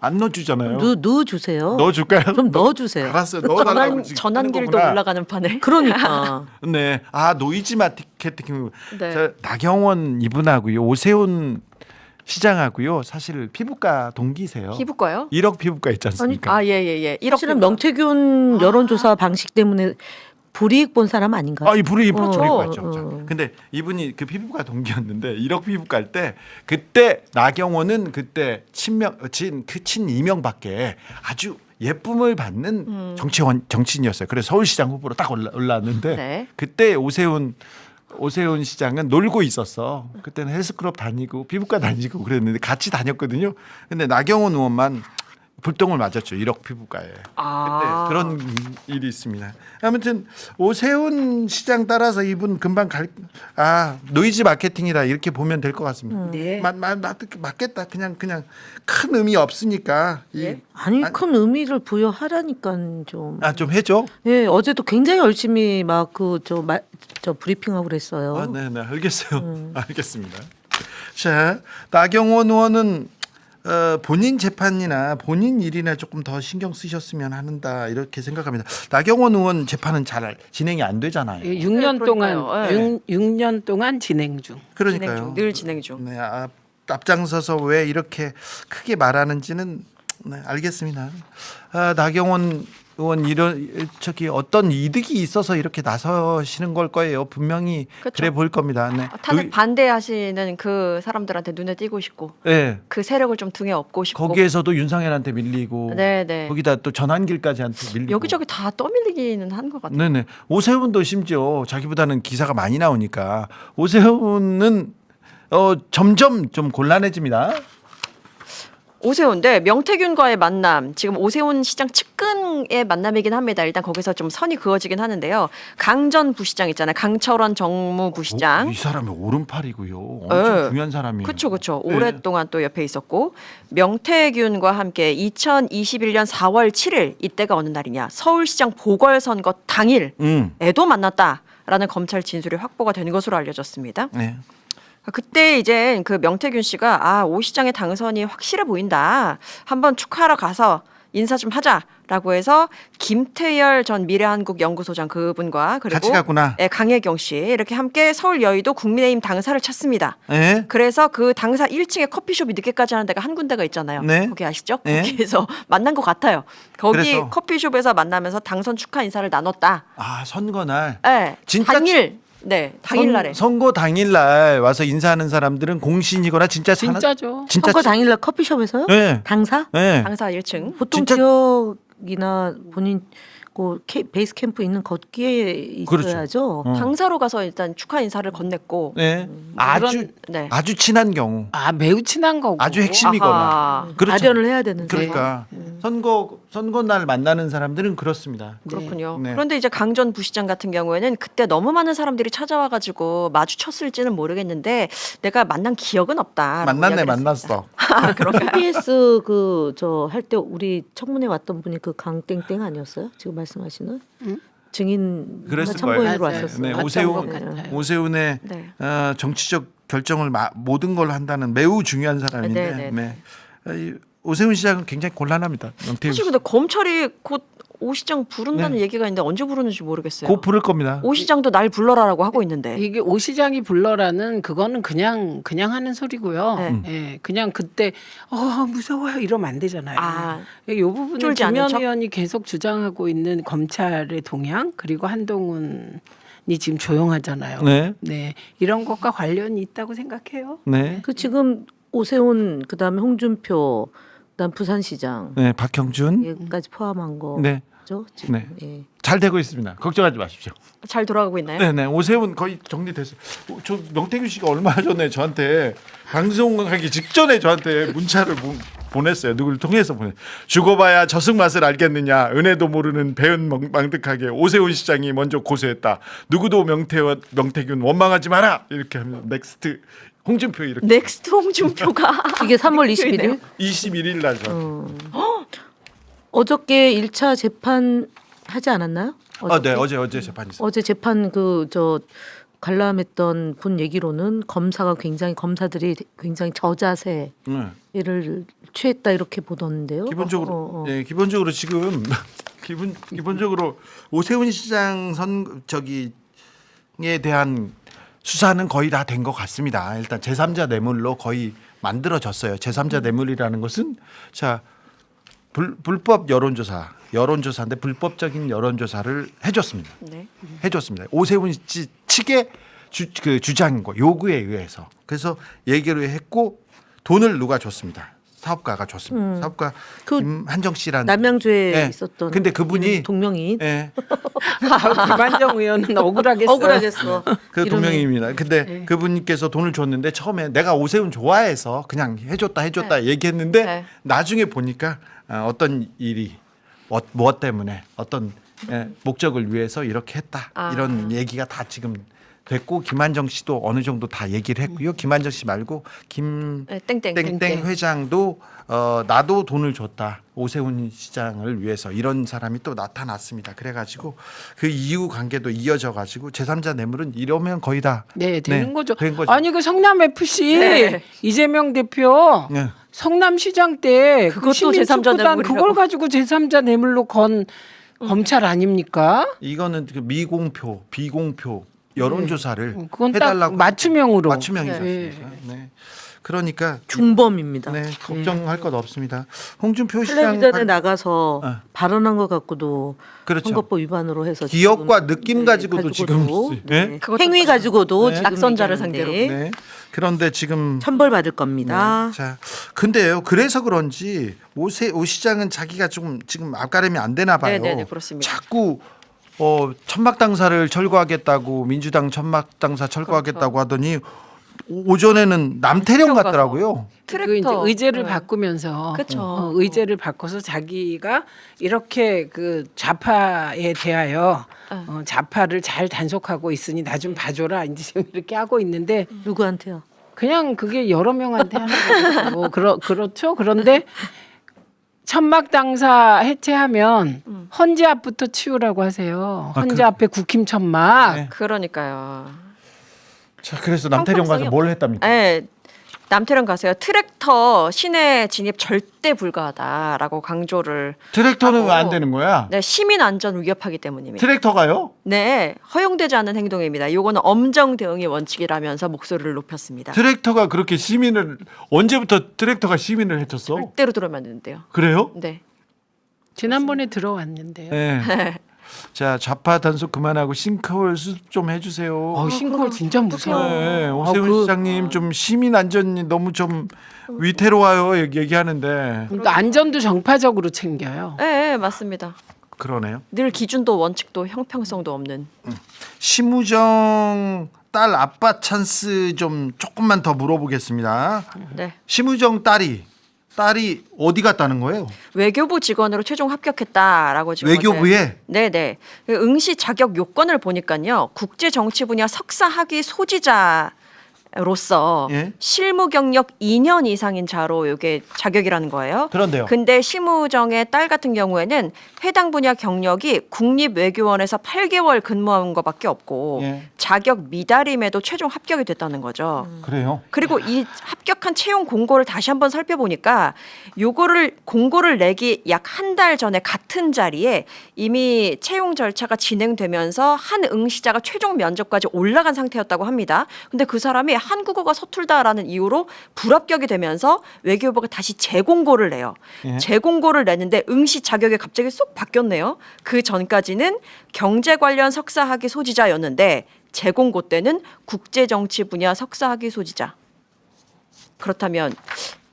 [SPEAKER 1] 안 넣어주잖아요.
[SPEAKER 4] 넣어주세요.
[SPEAKER 1] 넣어줄까요?
[SPEAKER 4] 좀 넣어주세요.
[SPEAKER 1] 알았어요. 넣어달라고 지금
[SPEAKER 2] 전환길도
[SPEAKER 1] 하는 거구나.
[SPEAKER 2] 올라가는 판에.
[SPEAKER 4] 그러니까
[SPEAKER 1] 네. 노이즈 마케팅.
[SPEAKER 2] 네.
[SPEAKER 1] 나경원 이분하고요. 오세훈 시장하고요. 사실 피부과 동기세요.
[SPEAKER 2] 피부과요?
[SPEAKER 1] 1억 피부과 있지 않습니까?
[SPEAKER 2] 예예예.
[SPEAKER 4] 사실은 명태균 여론조사 방식 때문에 불이익 본 사람 아닌가요?
[SPEAKER 1] 이 불이익
[SPEAKER 2] 그렇죠.
[SPEAKER 1] 맞죠. 근데 이분이 그 피부과 동기였는데 1억 피부과 할 때 그때 나경원은 그때 친 이명밖에 아주 예쁨을 받는 정치인이었어요. 그래서 서울시장 후보로 딱 올라왔는데
[SPEAKER 2] 네.
[SPEAKER 1] 그때 오세훈 시장은 놀고 있었어. 그때는 헬스클럽 다니고 피부과 다니고 그랬는데 같이 다녔거든요. 근데 나경원 의원만 불똥을 맞았죠. 1억 피부과에. 그때 그런 일이 있습니다. 아무튼 오세훈 시장 따라서 이분 금방 노이즈 마케팅이다 이렇게 보면 될 것 같습니다.
[SPEAKER 3] 네.
[SPEAKER 1] 맞겠다. 그냥 큰 의미 없으니까
[SPEAKER 2] 예?
[SPEAKER 4] 아니 큰 의미를 부여하라니까 좀.
[SPEAKER 1] 좀 해줘.
[SPEAKER 4] 예, 어제도 굉장히 열심히 막 저 브리핑하고 그랬어요.
[SPEAKER 1] 네, 알겠어요. 알겠습니다. 자, 나경원 의원은 본인 재판이나 본인 일이나 조금 더 신경 쓰셨으면 한다 이렇게 생각합니다. 나경원 의원 재판은 잘 진행이 안 되잖아요.
[SPEAKER 3] 6년
[SPEAKER 2] 네,
[SPEAKER 3] 동안
[SPEAKER 2] 그러니까요.
[SPEAKER 3] 6년 동안 진행 중.
[SPEAKER 1] 그러니까요.
[SPEAKER 2] 늘 진행 중.
[SPEAKER 1] 네, 앞장서서 왜 이렇게 크게 말하는지는 네, 알겠습니다. 나경원 의원 어떤 이득이 있어서 이렇게 나서시는 걸 거예요. 분명히
[SPEAKER 2] 그렇죠.
[SPEAKER 1] 그래 보일 겁니다. 네.
[SPEAKER 2] 탄핵 반대하시는 그 사람들한테 눈에 띄고 싶고
[SPEAKER 1] 네.
[SPEAKER 2] 그 세력을 좀 등에 업고 싶고
[SPEAKER 1] 거기에서도 윤상현한테 밀리고
[SPEAKER 2] 네네.
[SPEAKER 1] 거기다 또 전환길까지한테 밀리고
[SPEAKER 2] 여기저기 다 떠밀리기는 한 것 같아요.
[SPEAKER 1] 네네. 오세훈도 심지어 자기보다는 기사가 많이 나오니까 오세훈은 점점 좀 곤란해집니다.
[SPEAKER 2] 오세훈, 네, 명태균과의 만남, 지금 오세훈 시장 측근의 만남이긴 합니다. 일단 거기서 좀 선이 그어지긴 하는데요. 강 전 부시장 있잖아요. 강철원 정무부시장.
[SPEAKER 1] 이 사람이 오른팔이고요. 엄청
[SPEAKER 2] 네.
[SPEAKER 1] 중요한 사람이에요.
[SPEAKER 2] 그렇죠.
[SPEAKER 1] 네.
[SPEAKER 2] 오랫동안 또 옆에 있었고 명태균과 함께 2021년 4월 7일 이때가 어느 날이냐? 서울시장 보궐선거 당일에도 만났다라는 검찰 진술이 확보가 된 것으로 알려졌습니다.
[SPEAKER 1] 네.
[SPEAKER 2] 그때 이제 그 명태균 씨가 오 시장의 당선이 확실해 보인다. 한번 축하하러 가서 인사 좀 하자라고 해서 김태열 전 미래한국 연구소장 그분과 그리고
[SPEAKER 1] 같이 갔구나.
[SPEAKER 2] 예, 강혜경 씨 이렇게 함께 서울 여의도 국민의힘 당사를 찾습니다.
[SPEAKER 1] 네.
[SPEAKER 2] 그래서 그 당사 1층에 커피숍이 늦게까지 하는 데가 한 군데가 있잖아요.
[SPEAKER 1] 네.
[SPEAKER 2] 거기 아시죠?
[SPEAKER 1] 네.
[SPEAKER 2] 거기에서 만난 것 같아요. 거기
[SPEAKER 1] 그래서.
[SPEAKER 2] 커피숍에서 만나면서 당선 축하 인사를 나눴다.
[SPEAKER 1] 선거 날.
[SPEAKER 2] 네,
[SPEAKER 1] 진짜
[SPEAKER 2] 당일. 네, 당일날에.
[SPEAKER 1] 선거 당일날 와서 인사하는 사람들은 공신이거나 진짜
[SPEAKER 3] 진짜죠.
[SPEAKER 1] 진짜
[SPEAKER 4] 선거 당일날 커피숍에서요?
[SPEAKER 1] 네.
[SPEAKER 4] 당사?
[SPEAKER 1] 네.
[SPEAKER 2] 당사 1층.
[SPEAKER 4] 보통
[SPEAKER 1] 진짜-
[SPEAKER 4] 지역이나 본인 베이스 캠프 있는 거기에
[SPEAKER 1] 그렇죠.
[SPEAKER 4] 있어야죠.
[SPEAKER 2] 당사로 가서 일단 축하 인사를 건넸고.
[SPEAKER 1] 네. 아주
[SPEAKER 2] 네.
[SPEAKER 1] 아주 친한 경우.
[SPEAKER 3] 매우 친한 거고.
[SPEAKER 1] 아주 핵심이거나.
[SPEAKER 2] 아하.
[SPEAKER 1] 그렇죠.
[SPEAKER 4] 아련을 해야 되는데.
[SPEAKER 1] 그러니까 선거 날 만나는 사람들은 그렇습니다.
[SPEAKER 2] 그렇군요.
[SPEAKER 1] 네.
[SPEAKER 2] 그런데 이제 강 전 부시장 같은 경우에는 그때 너무 많은 사람들이 찾아와가지고 마주쳤을지는 모르겠는데 내가 만난 기억은 없다.
[SPEAKER 1] 만났네 만났어.
[SPEAKER 4] KBS 할 때 우리 청문회 왔던 분이 그 강땡땡 아니었어요? 지금 말씀하시는 증인
[SPEAKER 1] 그랬을
[SPEAKER 4] 참고인으로
[SPEAKER 3] 거예요.
[SPEAKER 4] 왔었어요.
[SPEAKER 1] 네,
[SPEAKER 3] 맞던
[SPEAKER 1] 오세훈
[SPEAKER 3] 것 같아요.
[SPEAKER 1] 오세훈의
[SPEAKER 2] 네.
[SPEAKER 1] 정치적 결정을 모든 걸 한다는 매우 중요한 사람인데
[SPEAKER 2] 네, 네,
[SPEAKER 1] 이 오세훈 시장은 굉장히 곤란합니다. 명태균
[SPEAKER 2] 사실 근데 검찰이 곧 오 시장 부른다는
[SPEAKER 1] 네.
[SPEAKER 2] 얘기가 있는데 언제 부르는지 모르겠어요.
[SPEAKER 1] 곧 부를 겁니다.
[SPEAKER 2] 오 시장도 날 불러라라고 하고 있는데.
[SPEAKER 3] 이게 오 시장이 불러라는 그거는 그냥 하는 소리고요.
[SPEAKER 2] 네.
[SPEAKER 3] 예, 그냥 그때 무서워요 이러면 안 되잖아요. 이 부분은
[SPEAKER 2] 쫄지 않는
[SPEAKER 3] 김현
[SPEAKER 2] 척?
[SPEAKER 3] 의원이 계속 주장하고 있는 검찰의 동향 그리고 한동훈이 지금 조용하잖아요.
[SPEAKER 1] 네.
[SPEAKER 3] 이런 것과 관련이 있다고 생각해요.
[SPEAKER 1] 네.
[SPEAKER 4] 그 지금 오세훈 그다음에 홍준표 그다음 부산시장
[SPEAKER 1] 네, 박형준.
[SPEAKER 4] 얘까지 포함한 거죠.
[SPEAKER 1] 네.
[SPEAKER 4] 지금.
[SPEAKER 1] 네.
[SPEAKER 4] 예.
[SPEAKER 1] 잘 되고 있습니다. 걱정하지 마십시오.
[SPEAKER 2] 잘 돌아가고 있나요?
[SPEAKER 1] 네네. 오세훈 거의 정리됐어요. 저 명태균 씨가 얼마 전에 저한테 방송하기 직전에 저한테 문자를 보냈어요. 누구를 통해서 죽어봐야 저승 맛을 알겠느냐. 은혜도 모르는 배은 망득하게 오세훈 시장이 먼저 고소했다. 누구도 명태균 원망하지 마라. 이렇게 하면 넥스트 홍준표 이렇게
[SPEAKER 2] 넥스트 홍준표가
[SPEAKER 4] 이게 3월 21일
[SPEAKER 1] 21일 날 저.
[SPEAKER 4] 어저께 1차 재판 하지 않았나요?
[SPEAKER 1] 네 어제 재판 있어요.
[SPEAKER 4] 어제 재판 관람했던 분 얘기로는 검사들이 굉장히 저자세를 취했다 이렇게 보던데요.
[SPEAKER 1] 기본적으로 기본적으로 지금 기본적으로 오세훈 시장 에 대한 수사는 거의 다 된 것 같습니다. 일단 제3자 뇌물로 거의 만들어졌어요. 제3자 뇌물이라는 것은 불법 여론조사인데 불법적인 여론조사를 해줬습니다.
[SPEAKER 2] 네.
[SPEAKER 1] 해줬습니다. 오세훈 씨 측의 주장과 요구에 의해서 그래서 얘기를 했고 돈을 누가 줬습니다. 사업가가 줬습니다. 사업가 김한정 씨라는
[SPEAKER 4] 남양주에
[SPEAKER 1] 네.
[SPEAKER 4] 있었던
[SPEAKER 1] 근데 그분이
[SPEAKER 4] 동명이인
[SPEAKER 1] 예.
[SPEAKER 3] 김한정 의원은 억울하겠어요.
[SPEAKER 4] 억울하겠어.
[SPEAKER 1] 그
[SPEAKER 4] 이름이.
[SPEAKER 1] 동명입니다. 근데 그분께서 돈을 줬는데 처음에 내가 오세훈 좋아해서 그냥 해줬다 얘기했는데
[SPEAKER 2] 네.
[SPEAKER 1] 나중에 보니까 어떤 일이 무엇 때문에 어떤 목적을 위해서 이렇게 했다 이런 얘기가 다 지금 됐고 김한정 씨도 어느 정도 다 얘기를 했고요. 김한정 씨 말고
[SPEAKER 2] 네, 땡땡.
[SPEAKER 1] 회장도 나도 돈을 줬다. 오세훈 시장을 위해서 이런 사람이 또 나타났습니다. 그래가지고 그 이후 관계도 이어져가지고 제3자 뇌물은 이러면 거의 다
[SPEAKER 3] 되는 거죠.
[SPEAKER 1] 된 거죠.
[SPEAKER 3] 아니 그 성남 FC
[SPEAKER 2] 네.
[SPEAKER 3] 이재명 대표
[SPEAKER 1] 네.
[SPEAKER 3] 성남시장 때
[SPEAKER 2] 그것도
[SPEAKER 3] 시민
[SPEAKER 2] 제3자
[SPEAKER 3] 촉구단
[SPEAKER 2] 뇌물이라고.
[SPEAKER 3] 그걸 가지고 제3자 뇌물로 건 검찰 아닙니까?
[SPEAKER 1] 이거는 그 미공표, 비공표 여론조사를
[SPEAKER 3] 그건 딱
[SPEAKER 1] 해달라고
[SPEAKER 3] 맞춤형으로.
[SPEAKER 1] 맞춤형이죠.
[SPEAKER 3] 네.
[SPEAKER 1] 네. 그러니까
[SPEAKER 4] 중범입니다.
[SPEAKER 1] 네, 걱정할 것 없습니다. 홍준표 시장
[SPEAKER 4] 텔레비전에 나가서
[SPEAKER 1] 어.
[SPEAKER 4] 발언한 것 갖고도
[SPEAKER 1] 그렇죠.
[SPEAKER 4] 선거법 위반으로 해서
[SPEAKER 1] 기억과
[SPEAKER 4] 지금,
[SPEAKER 1] 느낌 가지고도 지금
[SPEAKER 4] 네.
[SPEAKER 2] 그것도
[SPEAKER 4] 행위 가지고도
[SPEAKER 1] 네.
[SPEAKER 4] 지금
[SPEAKER 2] 낙선자를
[SPEAKER 4] 얘기하는데
[SPEAKER 2] 상대로.
[SPEAKER 1] 네. 그런데 지금
[SPEAKER 4] 천벌 받을 겁니다.
[SPEAKER 1] 자, 근데요. 그래서 그런지 오 시장은 자기가 좀 지금 앞가림이 안 되나 봐요.
[SPEAKER 2] 네네네, 그렇습니다.
[SPEAKER 1] 자꾸 천막 당사를 철거하겠다고 민주당 천막 당사 철거하겠다고 하더니 오전에는 남태령
[SPEAKER 2] 남태령
[SPEAKER 1] 같더라고요.
[SPEAKER 3] 그 이제
[SPEAKER 2] 트랙터
[SPEAKER 3] 의제를
[SPEAKER 2] 네.
[SPEAKER 3] 바꾸면서
[SPEAKER 2] 그쵸.
[SPEAKER 3] 의제를 바꿔서 자기가 이렇게 그 좌파에 대하여 좌파를 잘 단속하고 있으니 나 좀 봐줘라 이제 지금 이렇게 하고 있는데
[SPEAKER 4] 누구한테요?
[SPEAKER 3] 그냥 그게 여러 명한테 하는 거고 그렇죠. 그런데 천막 당사 해체하면 헌재 앞부터 치우라고 하세요.
[SPEAKER 1] 아,
[SPEAKER 3] 헌재 앞에 국힘 천막.
[SPEAKER 1] 네.
[SPEAKER 2] 그러니까요.
[SPEAKER 1] 자, 그래서 남태령 가서 뭘 했답니까?
[SPEAKER 2] 네. 남태령 가세요. 트랙터 시내 진입 절대 불가하다라고 강조를.
[SPEAKER 1] 트랙터는
[SPEAKER 2] 하고.
[SPEAKER 1] 왜 안 되는 거야?
[SPEAKER 2] 네, 시민 안전 위협하기 때문입니다.
[SPEAKER 1] 트랙터가요?
[SPEAKER 2] 네, 허용되지 않는 행동입니다. 요거는 엄정 대응의 원칙이라면서 목소리를 높였습니다.
[SPEAKER 1] 트랙터가 그렇게 시민을 언제부터 트랙터가 시민을 해쳤어?
[SPEAKER 2] 절대로 들어오면 안 되는데요.
[SPEAKER 1] 그래요?
[SPEAKER 2] 네.
[SPEAKER 3] 지난번에 들어왔는데요.
[SPEAKER 1] 네. 자, 좌파 단속 그만하고 싱크홀 수습 좀 해주세요.
[SPEAKER 3] 싱크홀 진짜 무서워.
[SPEAKER 1] 네, 오세훈 시장님 좀 시민 안전이 너무 좀 위태로워요 얘기하는데
[SPEAKER 3] 또 안전도 정파적으로 챙겨요.
[SPEAKER 2] 네, 네, 맞습니다.
[SPEAKER 1] 그러네요.
[SPEAKER 2] 늘 기준도 원칙도 형평성도 없는.
[SPEAKER 1] 심우정 딸 아빠 찬스 좀 조금만 더 물어보겠습니다.
[SPEAKER 2] 네.
[SPEAKER 1] 심우정 딸이 어디 갔다는 거예요?
[SPEAKER 2] 외교부 직원으로 최종 합격했다라고 지금
[SPEAKER 1] 외교부에?
[SPEAKER 2] 네네. 응시 자격 요건을 보니까요. 국제 정치 분야 석사 학위 소지자로서
[SPEAKER 1] 예?
[SPEAKER 2] 실무 경력 2년 이상인 자로 이게 자격이라는 거예요.
[SPEAKER 1] 그런데요.
[SPEAKER 2] 근데 심우정의 딸 같은 경우에는 해당 분야 경력이 국립외교원에서 8개월 근무한 것밖에 없고
[SPEAKER 1] 예.
[SPEAKER 2] 자격 미달임에도 최종 합격이 됐다는 거죠.
[SPEAKER 1] 그래요?
[SPEAKER 2] 그리고 이 합격한 채용 공고를 다시 한번 살펴보니까 요거를 공고를 내기 약 한 달 전에 같은 자리에 이미 채용 절차가 진행되면서 한 응시자가 최종 면접까지 올라간 상태였다고 합니다. 근데 그 사람이 한국어가 서툴다라는 이유로 불합격이 되면서 외교부가 다시 재공고를 내요.
[SPEAKER 1] 예.
[SPEAKER 2] 재공고를 내는데 응시 자격이 갑자기 쏙 바뀌었네요. 그 전까지는 경제 관련 석사 학위 소지자였는데 재공고 때는 국제정치 분야 석사 학위 소지자. 그렇다면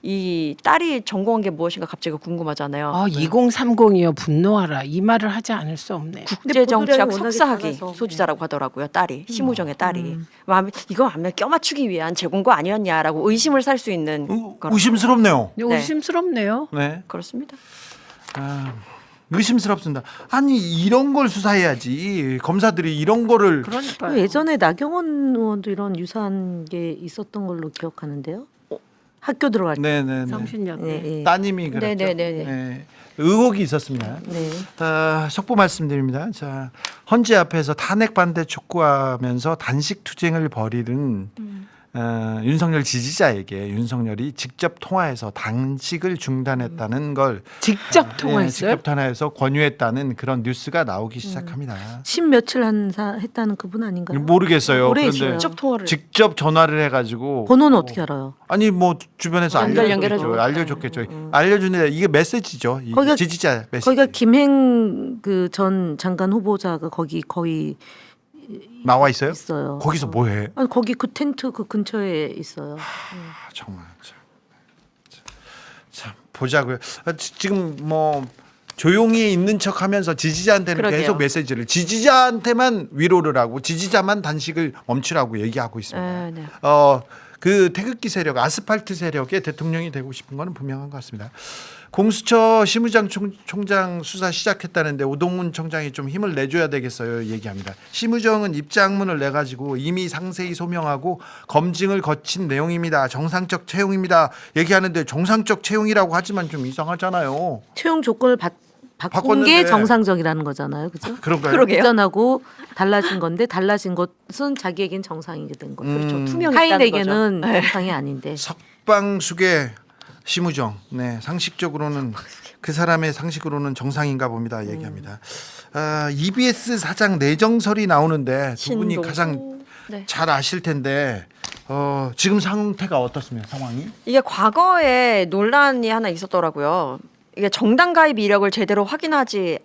[SPEAKER 2] 이 딸이 전공한 게 무엇인가 갑자기 궁금하잖아요.
[SPEAKER 3] 2030이요 분노하라 이 말을 하지 않을 수 없네.
[SPEAKER 2] 국제정치학
[SPEAKER 4] 보도량이
[SPEAKER 2] 석사 학위
[SPEAKER 4] 워낙에 작아서.
[SPEAKER 2] 소지자라고 하더라고요. 딸이 심우정의 딸이 이거 아마 껴맞추기 위한 재공고 아니었냐라고 의심을 살 수 있는 거라.
[SPEAKER 1] 의심스럽네요.
[SPEAKER 3] 근데 의심스럽네요.
[SPEAKER 1] 네.
[SPEAKER 2] 그렇습니다.
[SPEAKER 1] 의심스럽습니다. 아니 이런 걸 수사해야지. 검사들이 이런 거를
[SPEAKER 3] 그러니까
[SPEAKER 4] 예전에 나경원 의원도 이런 유사한 게 있었던 걸로 기억하는데요. 학교 들어갈 때.
[SPEAKER 1] 네네네.
[SPEAKER 3] 성신여대.
[SPEAKER 4] 네, 네.
[SPEAKER 1] 따님이 그랬죠.
[SPEAKER 2] 네네네네.
[SPEAKER 1] 네. 의혹이 있었습니다.
[SPEAKER 4] 네.
[SPEAKER 1] 속보 말씀드립니다. 자, 헌재 앞에서 탄핵 반대 촉구하면서 단식 투쟁을 벌이는 윤석열 지지자에게 윤석열이 직접 통화해서 단식을 중단했다는 걸
[SPEAKER 3] 직접 통화했어요?
[SPEAKER 1] 직접 통화해서 권유했다는 그런 뉴스가 나오기 시작합니다.
[SPEAKER 4] 며칠 했다는 그분 아닌가요?
[SPEAKER 1] 모르겠어요.
[SPEAKER 4] 오래
[SPEAKER 1] 그런데
[SPEAKER 4] 있어요.
[SPEAKER 2] 직접 통화를.
[SPEAKER 1] 직접 전화를 해가지고
[SPEAKER 4] 번호는 어떻게 알아요?
[SPEAKER 1] 아니 뭐 주변에서
[SPEAKER 2] 연결해주고.
[SPEAKER 1] 알려줬겠죠. 알려주는데 이게 메시지죠. 이
[SPEAKER 4] 거기가-
[SPEAKER 1] 지지자 메시지.
[SPEAKER 4] 거기가 김행 그 전 장관 후보자가 거의
[SPEAKER 1] 나와 있어요?
[SPEAKER 4] 있어요.
[SPEAKER 1] 거기서 뭐해?
[SPEAKER 4] 아니, 거기 그 텐트 그 근처에 있어요.
[SPEAKER 1] 정말 참 보자고요. 지금 뭐 조용히 있는 척하면서 지지자한테는
[SPEAKER 2] 그러게요.
[SPEAKER 1] 계속 메시지를 지지자한테만 위로를 하고 지지자만 단식을 멈추라고 얘기하고 있습니다.
[SPEAKER 2] 네.
[SPEAKER 1] 그 태극기 세력, 아스팔트 세력의 대통령이 되고 싶은 거는 분명한 것 같습니다. 공수처 심우장 총장 수사 시작했다는데 오동훈 청장이 좀 힘을 내줘야 되겠어요 얘기합니다. 심우정은 입장문을 내가지고 이미 상세히 소명하고 검증을 거친 내용입니다. 정상적 채용입니다. 얘기하는데 정상적 채용이라고 하지만 좀 이상하잖아요.
[SPEAKER 4] 채용 조건을 바꾼
[SPEAKER 1] 바꿨는데.
[SPEAKER 4] 게 정상적이라는 거잖아요. 그죠?
[SPEAKER 1] 그런가요?
[SPEAKER 2] 그러게요.
[SPEAKER 4] 이전하고 달라진 건데 달라진 것은 자기에겐 정상이 된 거죠.
[SPEAKER 2] 그렇죠. 투명했다는
[SPEAKER 4] 타인에게는
[SPEAKER 2] 거죠. 네.
[SPEAKER 4] 정상이 아닌데.
[SPEAKER 1] 석방숙의 심우정. 네, 상식적으로는 그 사람의 상식으로는 정상인가 봅니다. 얘기합니다. EBS 사장 내정설이 나오는데 두 분이
[SPEAKER 2] 신동수.
[SPEAKER 1] 가장
[SPEAKER 2] 네.
[SPEAKER 1] 잘 아실 텐데 지금 상태가 어떻습니까? 상황이?
[SPEAKER 2] 이게 과거에 논란이 하나 있었더라고요. 이게 정당 가입 이력을 제대로 확인하지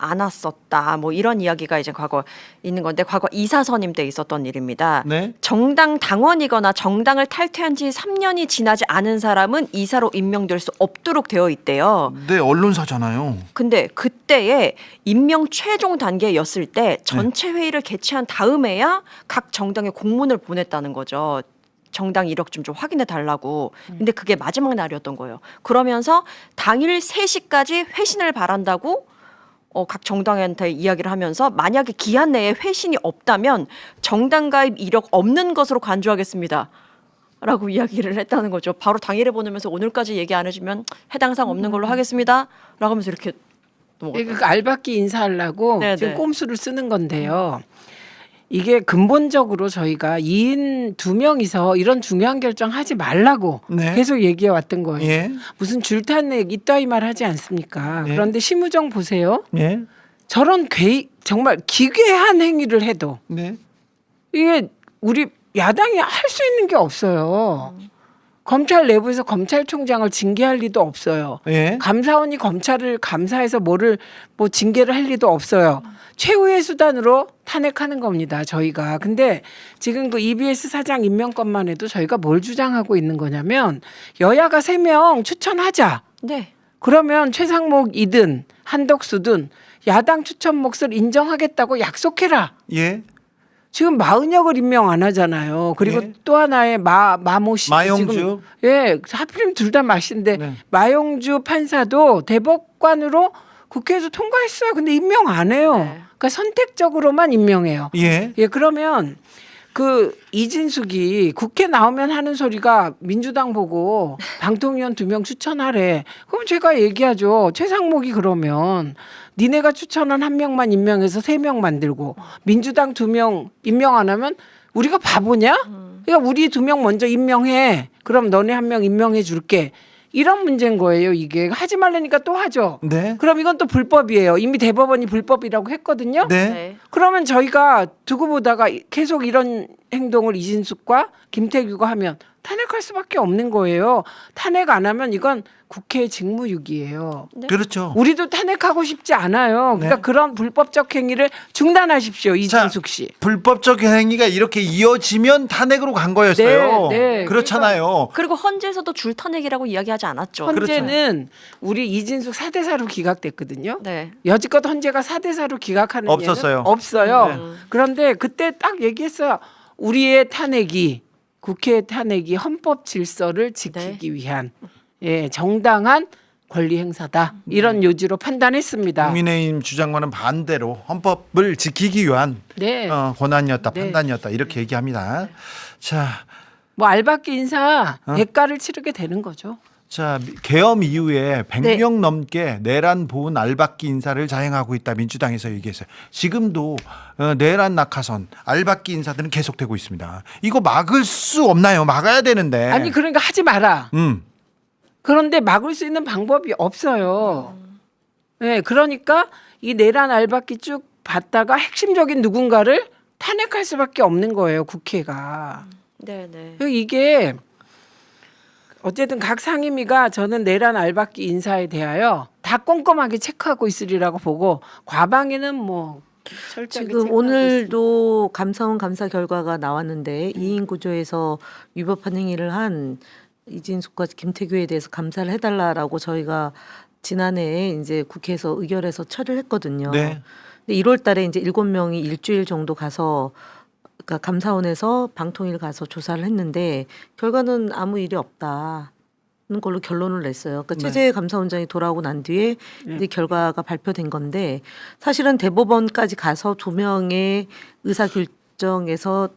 [SPEAKER 2] 않았었다. 뭐 이런 이야기가 이제 과거 있는 건데 과거 이사 선임 때 있었던 일입니다.
[SPEAKER 1] 네.
[SPEAKER 2] 정당 당원이거나 정당을 탈퇴한 지 3년이 지나지 않은 사람은 이사로 임명될 수 없도록 되어 있대요.
[SPEAKER 1] 네, 언론사잖아요.
[SPEAKER 2] 근데 그때에 임명 최종 단계였을 때 전체 회의를 개최한 다음에야 각 정당에 공문을 보냈다는 거죠. 정당 이력 좀 확인해 달라고. 근데 그게 마지막 날이었던 거예요. 그러면서 당일 3시까지 회신을 바란다고 각 정당한테 이야기를 하면서 만약에 기한 내에 회신이 없다면 정당 가입 이력 없는 것으로 간주하겠습니다. 라고 이야기를 했다는 거죠. 바로 당일에 보내면서 오늘까지 얘기 안 해주면 해당 사항 없는 걸로 하겠습니다. 라고 하면서 이렇게 넘어갔어요.
[SPEAKER 3] 그 알박기 인사하려고
[SPEAKER 2] 네네.
[SPEAKER 3] 지금 꼼수를 쓰는 건데요. 이게 근본적으로 저희가 2인 2명이서 이런 중요한 결정 하지 말라고
[SPEAKER 1] 네.
[SPEAKER 3] 계속 얘기해 왔던 거예요.
[SPEAKER 1] 예.
[SPEAKER 3] 무슨 줄탄핵 이따위 말 하지 않습니까?
[SPEAKER 1] 네.
[SPEAKER 3] 그런데 심우정 보세요.
[SPEAKER 1] 예.
[SPEAKER 3] 저런 정말 기괴한 행위를 해도
[SPEAKER 1] 네.
[SPEAKER 3] 이게 우리 야당이 할 수 있는 게 없어요. 검찰 내부에서 검찰총장을 징계할 리도 없어요.
[SPEAKER 1] 예.
[SPEAKER 3] 감사원이 검찰을 감사해서 뭐를 징계를 할 리도 없어요. 최후의 수단으로 탄핵하는 겁니다. 저희가. 근데 지금 그 EBS 사장 임명권만 해도 저희가 뭘 주장하고 있는 거냐면 여야가 3명 추천하자.
[SPEAKER 2] 네.
[SPEAKER 3] 그러면 최상목이든 한덕수든 야당 추천 몫을 인정하겠다고 약속해라.
[SPEAKER 1] 예.
[SPEAKER 3] 지금 마은혁을 임명 안 하잖아요. 그리고
[SPEAKER 1] 예.
[SPEAKER 3] 또 하나의 마모 씨.
[SPEAKER 1] 마영주.
[SPEAKER 3] 지금, 예, 하필이면 둘 다 마씨인데
[SPEAKER 1] 네.
[SPEAKER 3] 마영주 판사도 대법관으로 국회에서 통과했어요. 근데 임명 안 해요.
[SPEAKER 2] 네.
[SPEAKER 3] 그러니까 선택적으로만 임명해요.
[SPEAKER 1] 예.
[SPEAKER 3] 예, 그러면 그 이진숙이 국회 나오면 하는 소리가 민주당 보고 방통위원 2명 추천하래. 그럼 제가 얘기하죠. 최상목이 그러면 니네가 추천한 1명만 임명해서 3명 만들고 민주당 2명 임명 안 하면 우리가 바보냐? 그러니까 우리 2명 먼저 임명해. 그럼 너네 1명 임명해 줄게. 이런 문제인 거예요. 이게 하지 말라니까 또 하죠.
[SPEAKER 1] 네.
[SPEAKER 3] 그럼 이건 또 불법이에요. 이미 대법원이 불법이라고 했거든요.
[SPEAKER 1] 네.
[SPEAKER 2] 네.
[SPEAKER 3] 그러면 저희가 두고 보다가 계속 이런 행동을 이진숙과 김태규가 하면 탄핵할 수밖에 없는 거예요. 탄핵 안 하면 이건 국회 직무유기예요.
[SPEAKER 2] 네.
[SPEAKER 1] 그렇죠.
[SPEAKER 3] 우리도 탄핵하고 싶지 않아요. 그러니까
[SPEAKER 1] 네.
[SPEAKER 3] 그런 불법적 행위를 중단하십시오. 이진숙 씨.
[SPEAKER 1] 불법적 행위가 이렇게 이어지면 탄핵으로 간 거였어요.
[SPEAKER 3] 네, 네.
[SPEAKER 1] 그렇잖아요.
[SPEAKER 2] 그리고 헌재에서도 줄탄핵이라고 이야기하지 않았죠.
[SPEAKER 3] 헌재는 우리 이진숙 4대4로 기각됐거든요.
[SPEAKER 2] 네.
[SPEAKER 3] 여지껏 헌재가 4대4로 기각하는
[SPEAKER 1] 없었어요.
[SPEAKER 3] 예는 없어요.
[SPEAKER 1] 네.
[SPEAKER 3] 그런데 그때 딱 얘기했어요. 우리의 탄핵이 국회의 탄핵이 헌법 질서를 지키기 위한 정당한 권리 행사다. 이런 요지로 판단했습니다.
[SPEAKER 1] 국민의힘 주장과는 반대로 헌법을 지키기 위한
[SPEAKER 3] 네.
[SPEAKER 1] 권한이었다,
[SPEAKER 3] 네.
[SPEAKER 1] 판단이었다 이렇게 얘기합니다. 자,
[SPEAKER 3] 뭐 알박기 인사 대가를 치르게 되는 거죠.
[SPEAKER 1] 자 계엄 이후에 100명 넘게 내란 보훈 알박기 인사를 자행하고 있다 민주당에서 얘기했어요. 지금도 내란 낙하선 알박기 인사들은 계속되고 있습니다. 이거 막을 수 없나요? 막아야 되는데.
[SPEAKER 3] 아니 그러니까 하지 마라.
[SPEAKER 1] 음.
[SPEAKER 3] 그런데 막을 수 있는 방법이 없어요. 네, 그러니까 이 내란 알박기 쭉 봤다가 핵심적인 누군가를 탄핵할 수밖에 없는 거예요. 국회가.
[SPEAKER 2] 네, 네.
[SPEAKER 3] 이게 어쨌든 각 상임위가 저는 내란 알박기 인사에 대하여 다 꼼꼼하게 체크하고 있으리라고 보고 과방위는 뭐 철저하게
[SPEAKER 4] 지금
[SPEAKER 3] 체크하고
[SPEAKER 4] 오늘도 감사원 감사 결과가 나왔는데 2인 구조에서 위법한 행위를 한 이진숙과 김태규에 대해서 감사를 해달라라고 저희가 지난해에 이제 국회에서 의결해서 처리를 했거든요.
[SPEAKER 1] 네.
[SPEAKER 4] 근데 1월달에 이제 7명이 일주일 정도 가서 그러니까 감사원에서 방통위를 가서 조사를 했는데 결과는 아무 일이 없다는 걸로 결론을 냈어요. 그러니까
[SPEAKER 1] 네.
[SPEAKER 4] 최재 감사원장이 돌아오고 난 뒤에 이제 결과가 발표된 건데 사실은 대법원까지 가서 2명의 의사 결정에서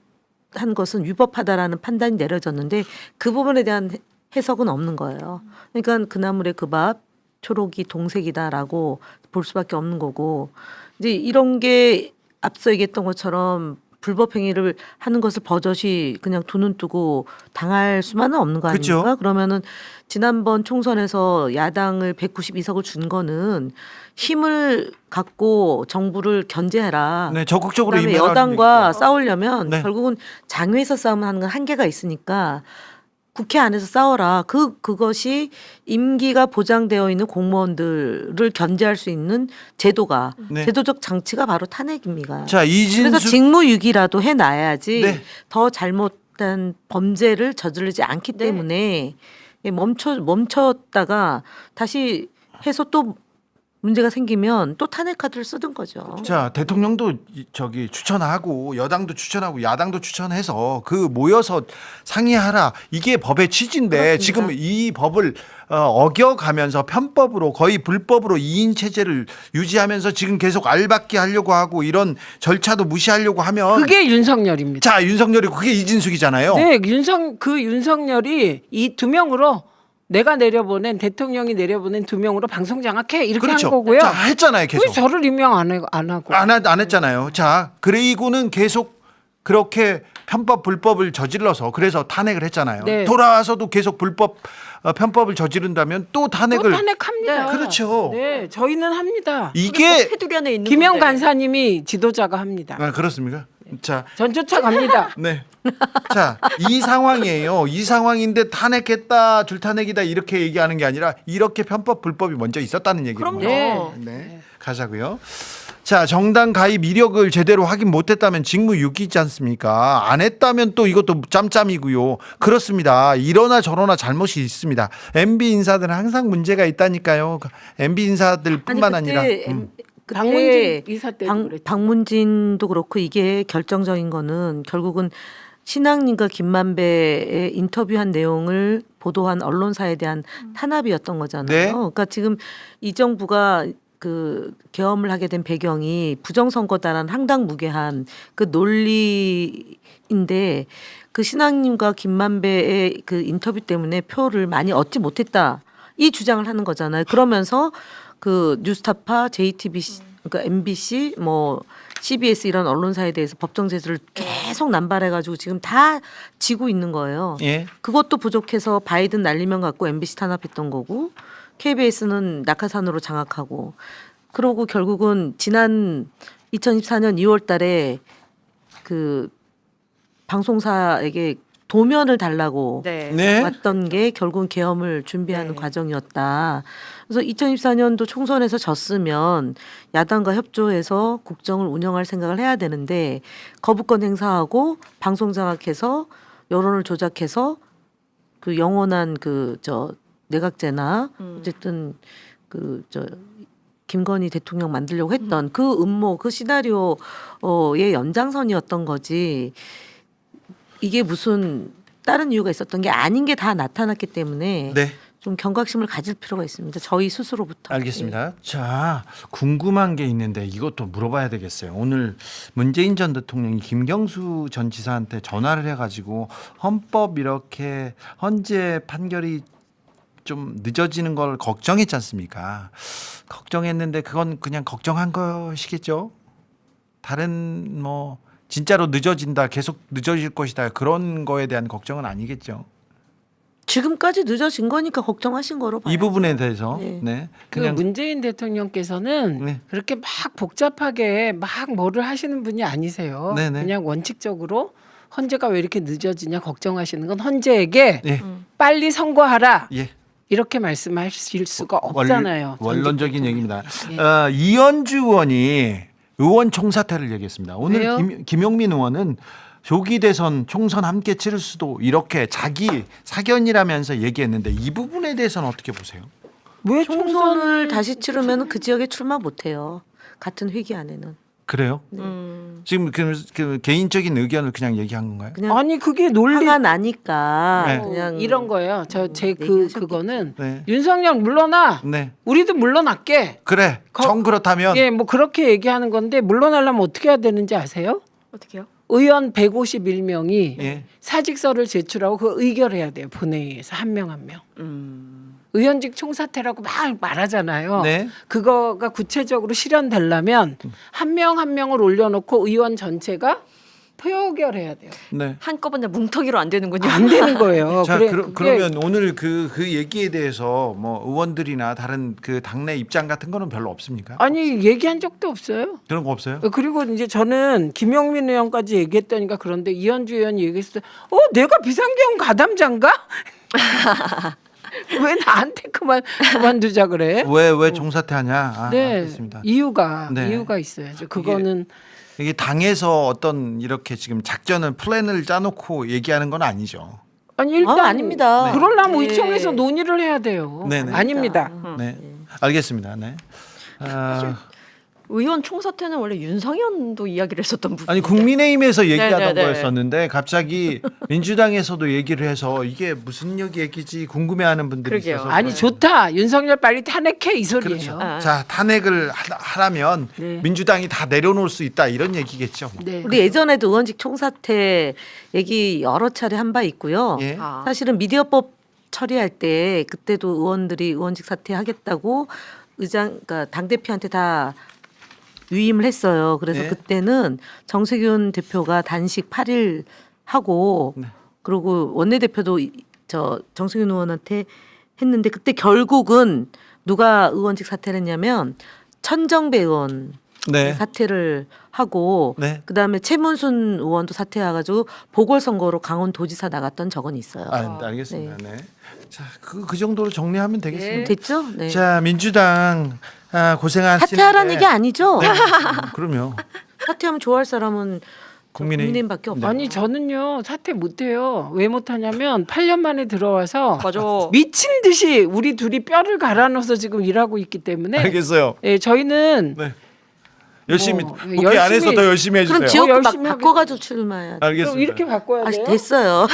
[SPEAKER 4] 한 것은 위법하다라는 판단이 내려졌는데 그 부분에 대한 해석은 없는 거예요. 그러니까 그나물의 그 밥 초록이 동색이다라고 볼 수밖에 없는 거고 이제 이런 게 앞서 얘기했던 것처럼 불법 행위를 하는 것을 버젓이 그냥 두 눈 뜨고 당할 수만은 없는 거
[SPEAKER 1] 그쵸.
[SPEAKER 4] 아닙니까? 그러면은 지난번 총선에서 야당을 192석을 준 거는 힘을 갖고 정부를 견제해라.
[SPEAKER 1] 네, 적극적으로
[SPEAKER 4] 그다음에
[SPEAKER 1] 임하라는
[SPEAKER 4] 여당과
[SPEAKER 1] 얘기죠.
[SPEAKER 4] 싸우려면
[SPEAKER 1] 네.
[SPEAKER 4] 결국은 장외에서 싸움을 하는 건 한계가 있으니까 국회 안에서 싸워라. 그것이 임기가 보장되어 있는 공무원들을 견제할 수 있는 제도가
[SPEAKER 1] 네.
[SPEAKER 4] 제도적 장치가 바로 탄핵입니다.
[SPEAKER 1] 자,
[SPEAKER 4] 그래서
[SPEAKER 1] 이진수
[SPEAKER 4] 직무유기라도 해놔야지
[SPEAKER 1] 네.
[SPEAKER 4] 더 잘못된 범죄를 저지르지 않기
[SPEAKER 2] 네.
[SPEAKER 4] 때문에 멈췄다가 다시 해서 또 문제가 생기면 또 탄핵 카드를 쓰던 거죠.
[SPEAKER 1] 자, 대통령도 저기 추천하고 여당도 추천하고 야당도 추천해서 그 모여서 상의하라. 이게 법의 취지인데
[SPEAKER 4] 그렇습니다.
[SPEAKER 1] 지금 이 법을 어겨가면서 편법으로 거의 불법으로 2인 체제를 유지하면서 지금 계속 알박기 하려고 하고 이런 절차도 무시하려고 하면
[SPEAKER 3] 그게 윤석열입니다.
[SPEAKER 1] 자, 윤석열이 그게 이진숙이잖아요.
[SPEAKER 3] 네, 윤석열이 이 두 명으로 내가 내려보낸 대통령이 내려보낸 두 명으로 방송 장악해 이렇게
[SPEAKER 1] 그렇죠.
[SPEAKER 3] 한 거고요.
[SPEAKER 1] 자, 했잖아요, 계속.
[SPEAKER 3] 왜 저를 임명 안 하고?
[SPEAKER 1] 안 했잖아요. 자, 그리고는 계속 그렇게 편법 불법을 저질러서 그래서 탄핵을 했잖아요.
[SPEAKER 3] 네.
[SPEAKER 1] 돌아와서도 계속 불법 편법을 저지른다면 또
[SPEAKER 3] 또
[SPEAKER 1] 탄핵을
[SPEAKER 3] 탄핵합니다.
[SPEAKER 2] 네.
[SPEAKER 1] 그렇죠.
[SPEAKER 3] 네, 저희는 합니다.
[SPEAKER 1] 이게
[SPEAKER 2] 테두리 안에 있는
[SPEAKER 3] 김영
[SPEAKER 2] 건데.
[SPEAKER 3] 간사님이 지도자가 합니다.
[SPEAKER 1] 그렇습니까? 자,
[SPEAKER 3] 전 쫓아갑니다.
[SPEAKER 1] 네. 자, 이 상황이에요. 이 상황인데 탄핵했다, 줄탄핵이다 이렇게 얘기하는 게 아니라 이렇게 편법 불법이 먼저 있었다는 얘기입니다.
[SPEAKER 2] 그럼요.
[SPEAKER 1] 네. 가자고요. 자, 정당 가입 이력을 제대로 확인 못했다면 직무유기지 않습니까? 안 했다면 또 이것도 짬짬이고요. 그렇습니다. 이러나 저러나 잘못이 있습니다. MB 인사들은 항상 문제가 있다니까요. MB 인사들뿐만 아니라
[SPEAKER 4] 그때
[SPEAKER 3] 박문진 이사 때도 그랬죠.
[SPEAKER 4] 박문진도 그렇고 이게 결정적인 거는 결국은 신앙님과 김만배의 인터뷰한 내용을 보도한 언론사에 대한 탄압이었던 거잖아요.
[SPEAKER 1] 네.
[SPEAKER 4] 그러니까 지금 이 정부가 그 계엄을 하게 된 배경이 부정선거다라는 황당무계한 그 논리인데 그 신앙님과 김만배의 그 인터뷰 때문에 표를 많이 얻지 못했다 이 주장을 하는 거잖아요. 그러면서 그 뉴스타파, JTBC, 그러니까 MBC, 뭐 CBS 이런 언론사에 대해서 법정 제소를 계속 남발해가지고 지금 다 지고 있는 거예요.
[SPEAKER 1] 예.
[SPEAKER 4] 그것도 부족해서 바이든 날리면 갖고 MBC 탄압했던 거고 KBS는 낙하산으로 장악하고 그러고 결국은 지난 2024년 2월 달에 그 방송사에게 도면을 달라고
[SPEAKER 2] 네.
[SPEAKER 1] 네.
[SPEAKER 4] 왔던 게 결국은 계엄을 준비하는
[SPEAKER 2] 네.
[SPEAKER 4] 과정이었다. 그래서 2024년도 총선에서 졌으면 야당과 협조해서 국정을 운영할 생각을 해야 되는데 거부권 행사하고 방송 장악해서 여론을 조작해서 그 영원한 그 저 내각제나 어쨌든 그 저 김건희 대통령 만들려고 했던 그 음모 그 시나리오의 연장선이었던 거지. 이게 무슨 다른 이유가 있었던 게 아닌 게 다 나타났기 때문에
[SPEAKER 1] 네.
[SPEAKER 4] 좀 경각심을 가질 필요가 있습니다. 저희 스스로부터.
[SPEAKER 1] 알겠습니다. 자, 궁금한 게 있는데 이것도 물어봐야 되겠어요. 오늘 문재인 전 대통령이 김경수 전 지사한테 전화를 해가지고 헌법 이렇게 헌재 판결이 좀 늦어지는 걸 걱정했지 않습니까? 걱정했는데 그건 그냥 걱정한 것이겠죠. 다른 뭐 진짜로 늦어진다, 계속 늦어질 것이다 그런 거에 대한 걱정은 아니겠죠.
[SPEAKER 4] 지금까지 늦어진 거니까 걱정하신 거로 봐요.
[SPEAKER 1] 이 부분에 대해서
[SPEAKER 4] 네.
[SPEAKER 1] 네,
[SPEAKER 3] 그
[SPEAKER 1] 그냥
[SPEAKER 3] 문재인 대통령께서는
[SPEAKER 1] 네.
[SPEAKER 3] 그렇게 막 복잡하게 막 뭐를 하시는 분이 아니세요.
[SPEAKER 1] 네네.
[SPEAKER 3] 그냥 원칙적으로 헌재가 왜 이렇게 늦어지냐 걱정하시는 건 헌재에게
[SPEAKER 1] 예,
[SPEAKER 3] 빨리 선고하라
[SPEAKER 1] 예.
[SPEAKER 3] 이렇게 말씀하실 수가 없잖아요.
[SPEAKER 1] 원론적인 얘기입니다.
[SPEAKER 3] 예.
[SPEAKER 1] 이현주 의원이 의원 총사퇴를 얘기했습니다. 오늘
[SPEAKER 3] 왜요?
[SPEAKER 1] 김용민 의원은 조기 대선 총선 함께 치를 수도 이렇게 자기 사견이라면서 얘기했는데 이 부분에 대해서는 어떻게 보세요?
[SPEAKER 3] 왜
[SPEAKER 4] 총선을 다시 치르면 그 지역에 출마 못해요. 같은 회기 안에는.
[SPEAKER 1] 그래요? 지금 그 개인적인 의견을 그냥 얘기한 건가요?
[SPEAKER 4] 그냥
[SPEAKER 3] 아니 그게 논리
[SPEAKER 4] 화가 나니까
[SPEAKER 1] 네.
[SPEAKER 4] 그냥
[SPEAKER 3] 이런 거예요. 제
[SPEAKER 4] 얘기하셨겠지.
[SPEAKER 3] 그거는
[SPEAKER 1] 네.
[SPEAKER 3] 윤석열 물러나
[SPEAKER 1] 네.
[SPEAKER 3] 우리도 물러날게.
[SPEAKER 1] 그래. 정 그렇다면
[SPEAKER 3] 예, 뭐 그렇게 얘기하는 건데 물러나려면 어떻게 해야 되는지 아세요?
[SPEAKER 2] 어떻게요?
[SPEAKER 3] 의원 151명이
[SPEAKER 1] 예.
[SPEAKER 3] 사직서를 제출하고 그 의결해야 돼요. 본회의에서 한 명 한 명. 의원직 총사퇴라고 막 말하잖아요.
[SPEAKER 1] 네.
[SPEAKER 3] 그거가 구체적으로 실현되려면 한 명 한 명을 올려놓고 의원 전체가 표결해야 돼요.
[SPEAKER 1] 네.
[SPEAKER 2] 한꺼번에 뭉텅이로 안 되는군요.
[SPEAKER 3] 안 되는 거예요.
[SPEAKER 1] 자,
[SPEAKER 3] 그게
[SPEAKER 1] 그러면 오늘 그 얘기에 대해서 뭐 의원들이나 다른 그 당내 입장 같은 거는 별로 없습니까?
[SPEAKER 3] 아니 얘기한 적도 없어요.
[SPEAKER 1] 그런 거 없어요?
[SPEAKER 3] 그리고 이제 저는 김영민 의원까지 얘기했다니까 그런데 이현주 의원이 얘기했을 때 내가 비상계엄 가담자인가? 왜 나한테 그만두자 그래?
[SPEAKER 1] 왜 종사퇴하냐? 아,
[SPEAKER 3] 네,
[SPEAKER 1] 알겠습니다.
[SPEAKER 3] 이유가
[SPEAKER 1] 네.
[SPEAKER 3] 있어야죠. 그거는
[SPEAKER 1] 이게 당에서 어떤 이렇게 지금 작전을 플랜을 짜놓고 얘기하는 건 아니죠.
[SPEAKER 3] 아니 일단
[SPEAKER 4] 아닙니다. 네.
[SPEAKER 3] 그러려면
[SPEAKER 4] 네.
[SPEAKER 3] 의총에서 논의를 해야 돼요.
[SPEAKER 1] 네네.
[SPEAKER 3] 아닙니다.
[SPEAKER 1] 네, 알겠습니다. 네. 아,
[SPEAKER 2] 의원 총사퇴는 원래 윤상현도 이야기를 했었던 부분.
[SPEAKER 1] 아니 국민의힘에서 얘기하던
[SPEAKER 2] 네네네.
[SPEAKER 1] 거였었는데 갑자기 민주당에서도 얘기를 해서 이게 무슨 얘기지 궁금해하는 분들이
[SPEAKER 2] 그러게요.
[SPEAKER 1] 있어서
[SPEAKER 3] 아니
[SPEAKER 1] 그래요.
[SPEAKER 3] 좋다. 윤석열 빨리 탄핵해 이 소리예요.
[SPEAKER 1] 그렇죠.
[SPEAKER 2] 아.
[SPEAKER 1] 자 탄핵을 하라면
[SPEAKER 3] 네.
[SPEAKER 1] 민주당이 다 내려놓을 수 있다 이런 얘기겠죠.
[SPEAKER 3] 네.
[SPEAKER 4] 우리 예전에도 의원직 총사퇴 얘기 여러 차례 한 바 있고요.
[SPEAKER 1] 예.
[SPEAKER 2] 아.
[SPEAKER 4] 사실은 미디어법 처리할 때 그때도 의원들이 의원직 사퇴하겠다고 그러니까 당 대표한테 다 위임을 했어요. 그래서
[SPEAKER 1] 네.
[SPEAKER 4] 그때는 정세균 대표가 단식 8일 하고
[SPEAKER 1] 네.
[SPEAKER 4] 그리고 원내대표도 정세균 의원한테 했는데 그때 결국은 누가 의원직 사퇴를 했냐면 천정배 의원
[SPEAKER 1] 네.
[SPEAKER 4] 사퇴를 하고
[SPEAKER 1] 네.
[SPEAKER 4] 그다음에 최문순 의원도 사퇴해가지고 보궐선거로 강원도지사 나갔던 적은 있어요.
[SPEAKER 1] 알겠습니다. 네. 자, 그 정도로 정리하면 되겠습니다.
[SPEAKER 4] 됐죠? 네.
[SPEAKER 1] 자, 민주당 고생하시는데
[SPEAKER 4] 사퇴하라는 얘기 아니죠?
[SPEAKER 1] 네. 그럼요.
[SPEAKER 4] 사퇴하면 좋아할 사람은
[SPEAKER 1] 국민의힘.
[SPEAKER 4] 국민의힘밖에 없어요.
[SPEAKER 3] 아니 저는요 사퇴 못해요. 왜 못하냐면 8년 만에 들어와서
[SPEAKER 2] 맞아.
[SPEAKER 3] 미친 듯이 우리 둘이 뼈를 갈아넣어서 지금 일하고 있기 때문에
[SPEAKER 1] 알겠어요.
[SPEAKER 3] 예, 저희는
[SPEAKER 1] 네. 열심히 국회
[SPEAKER 3] 열심히-
[SPEAKER 1] 안에서 더 열심히 해주세요.
[SPEAKER 4] 그럼 지역구 막
[SPEAKER 3] 열심히
[SPEAKER 4] 바꿔가지고 출마해야 돼.
[SPEAKER 3] 그럼
[SPEAKER 1] 알겠습니다.
[SPEAKER 3] 이렇게 바꿔야
[SPEAKER 4] 아,
[SPEAKER 3] 돼요.
[SPEAKER 4] 됐어요.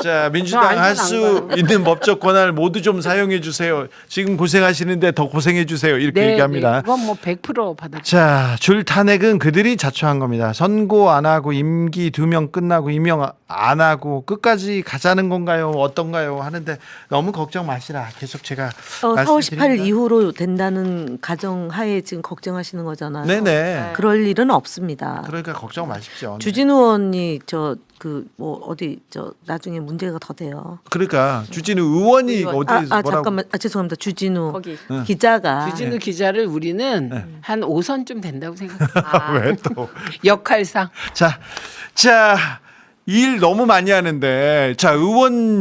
[SPEAKER 1] 자, 민주당
[SPEAKER 3] 저
[SPEAKER 1] 할 수
[SPEAKER 3] 안전 안
[SPEAKER 1] 있는 법적 권한을 모두 좀 사용해 주세요. 지금 고생하시는데 더 고생해 주세요. 이렇게 얘기합니다.
[SPEAKER 3] 그건 뭐 100% 받아.
[SPEAKER 1] 자, 줄 탄핵은 그들이 자초한 겁니다. 선고 안 하고 임기 2명 끝나고 임명 안 하고 끝까지 가자는 건가요? 어떤가요? 하는데 너무 걱정 마시라. 계속 제가
[SPEAKER 4] 4월 18일
[SPEAKER 1] 말씀드립니다.
[SPEAKER 4] 이후로 된다는 가정하에 지금 걱정하시는 거잖아요.
[SPEAKER 1] 네네.
[SPEAKER 4] 그럴 일은 없습니다.
[SPEAKER 1] 그러니까 걱정 마십시오. 네.
[SPEAKER 4] 주진우 의원이 나중에 문제가 더 돼요.
[SPEAKER 1] 그러니까 주진우 의원이
[SPEAKER 2] 의원.
[SPEAKER 1] 어디에서 뭐라고
[SPEAKER 4] 잠깐만. 죄송합니다. 주진우
[SPEAKER 2] 거기.
[SPEAKER 4] 기자가
[SPEAKER 3] 주진우 기자를 우리는
[SPEAKER 1] 네.
[SPEAKER 3] 한 5선쯤 된다고 생각해요.
[SPEAKER 2] 아.
[SPEAKER 1] 왜 또?
[SPEAKER 3] 역할상.
[SPEAKER 1] 자, 일 너무 많이 하는데, 자, 의원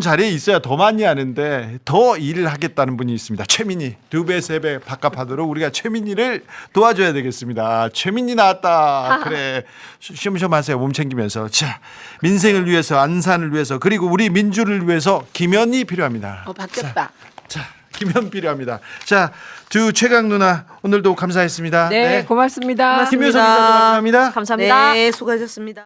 [SPEAKER 1] 자리에 있어야 더 많이 하는데, 더 일을 하겠다는 분이 있습니다. 최민희. 2배, 3배 밥값하도록 우리가 최민희를 도와줘야 되겠습니다. 최민희 나왔다. 그래. 쉬엄쉬엄 하세요. 몸 챙기면서. 자, 민생을 위해서, 안산을 위해서, 그리고 우리 민주를 위해서 김현이 필요합니다.
[SPEAKER 3] 바뀌었다.
[SPEAKER 1] 자, 김현 필요합니다. 자, 두 최강 누나, 오늘도 감사했습니다.
[SPEAKER 3] 네, 고맙습니다.
[SPEAKER 1] 김효선 기자 감사합니다.
[SPEAKER 2] 감사합니다.
[SPEAKER 4] 네, 수고하셨습니다.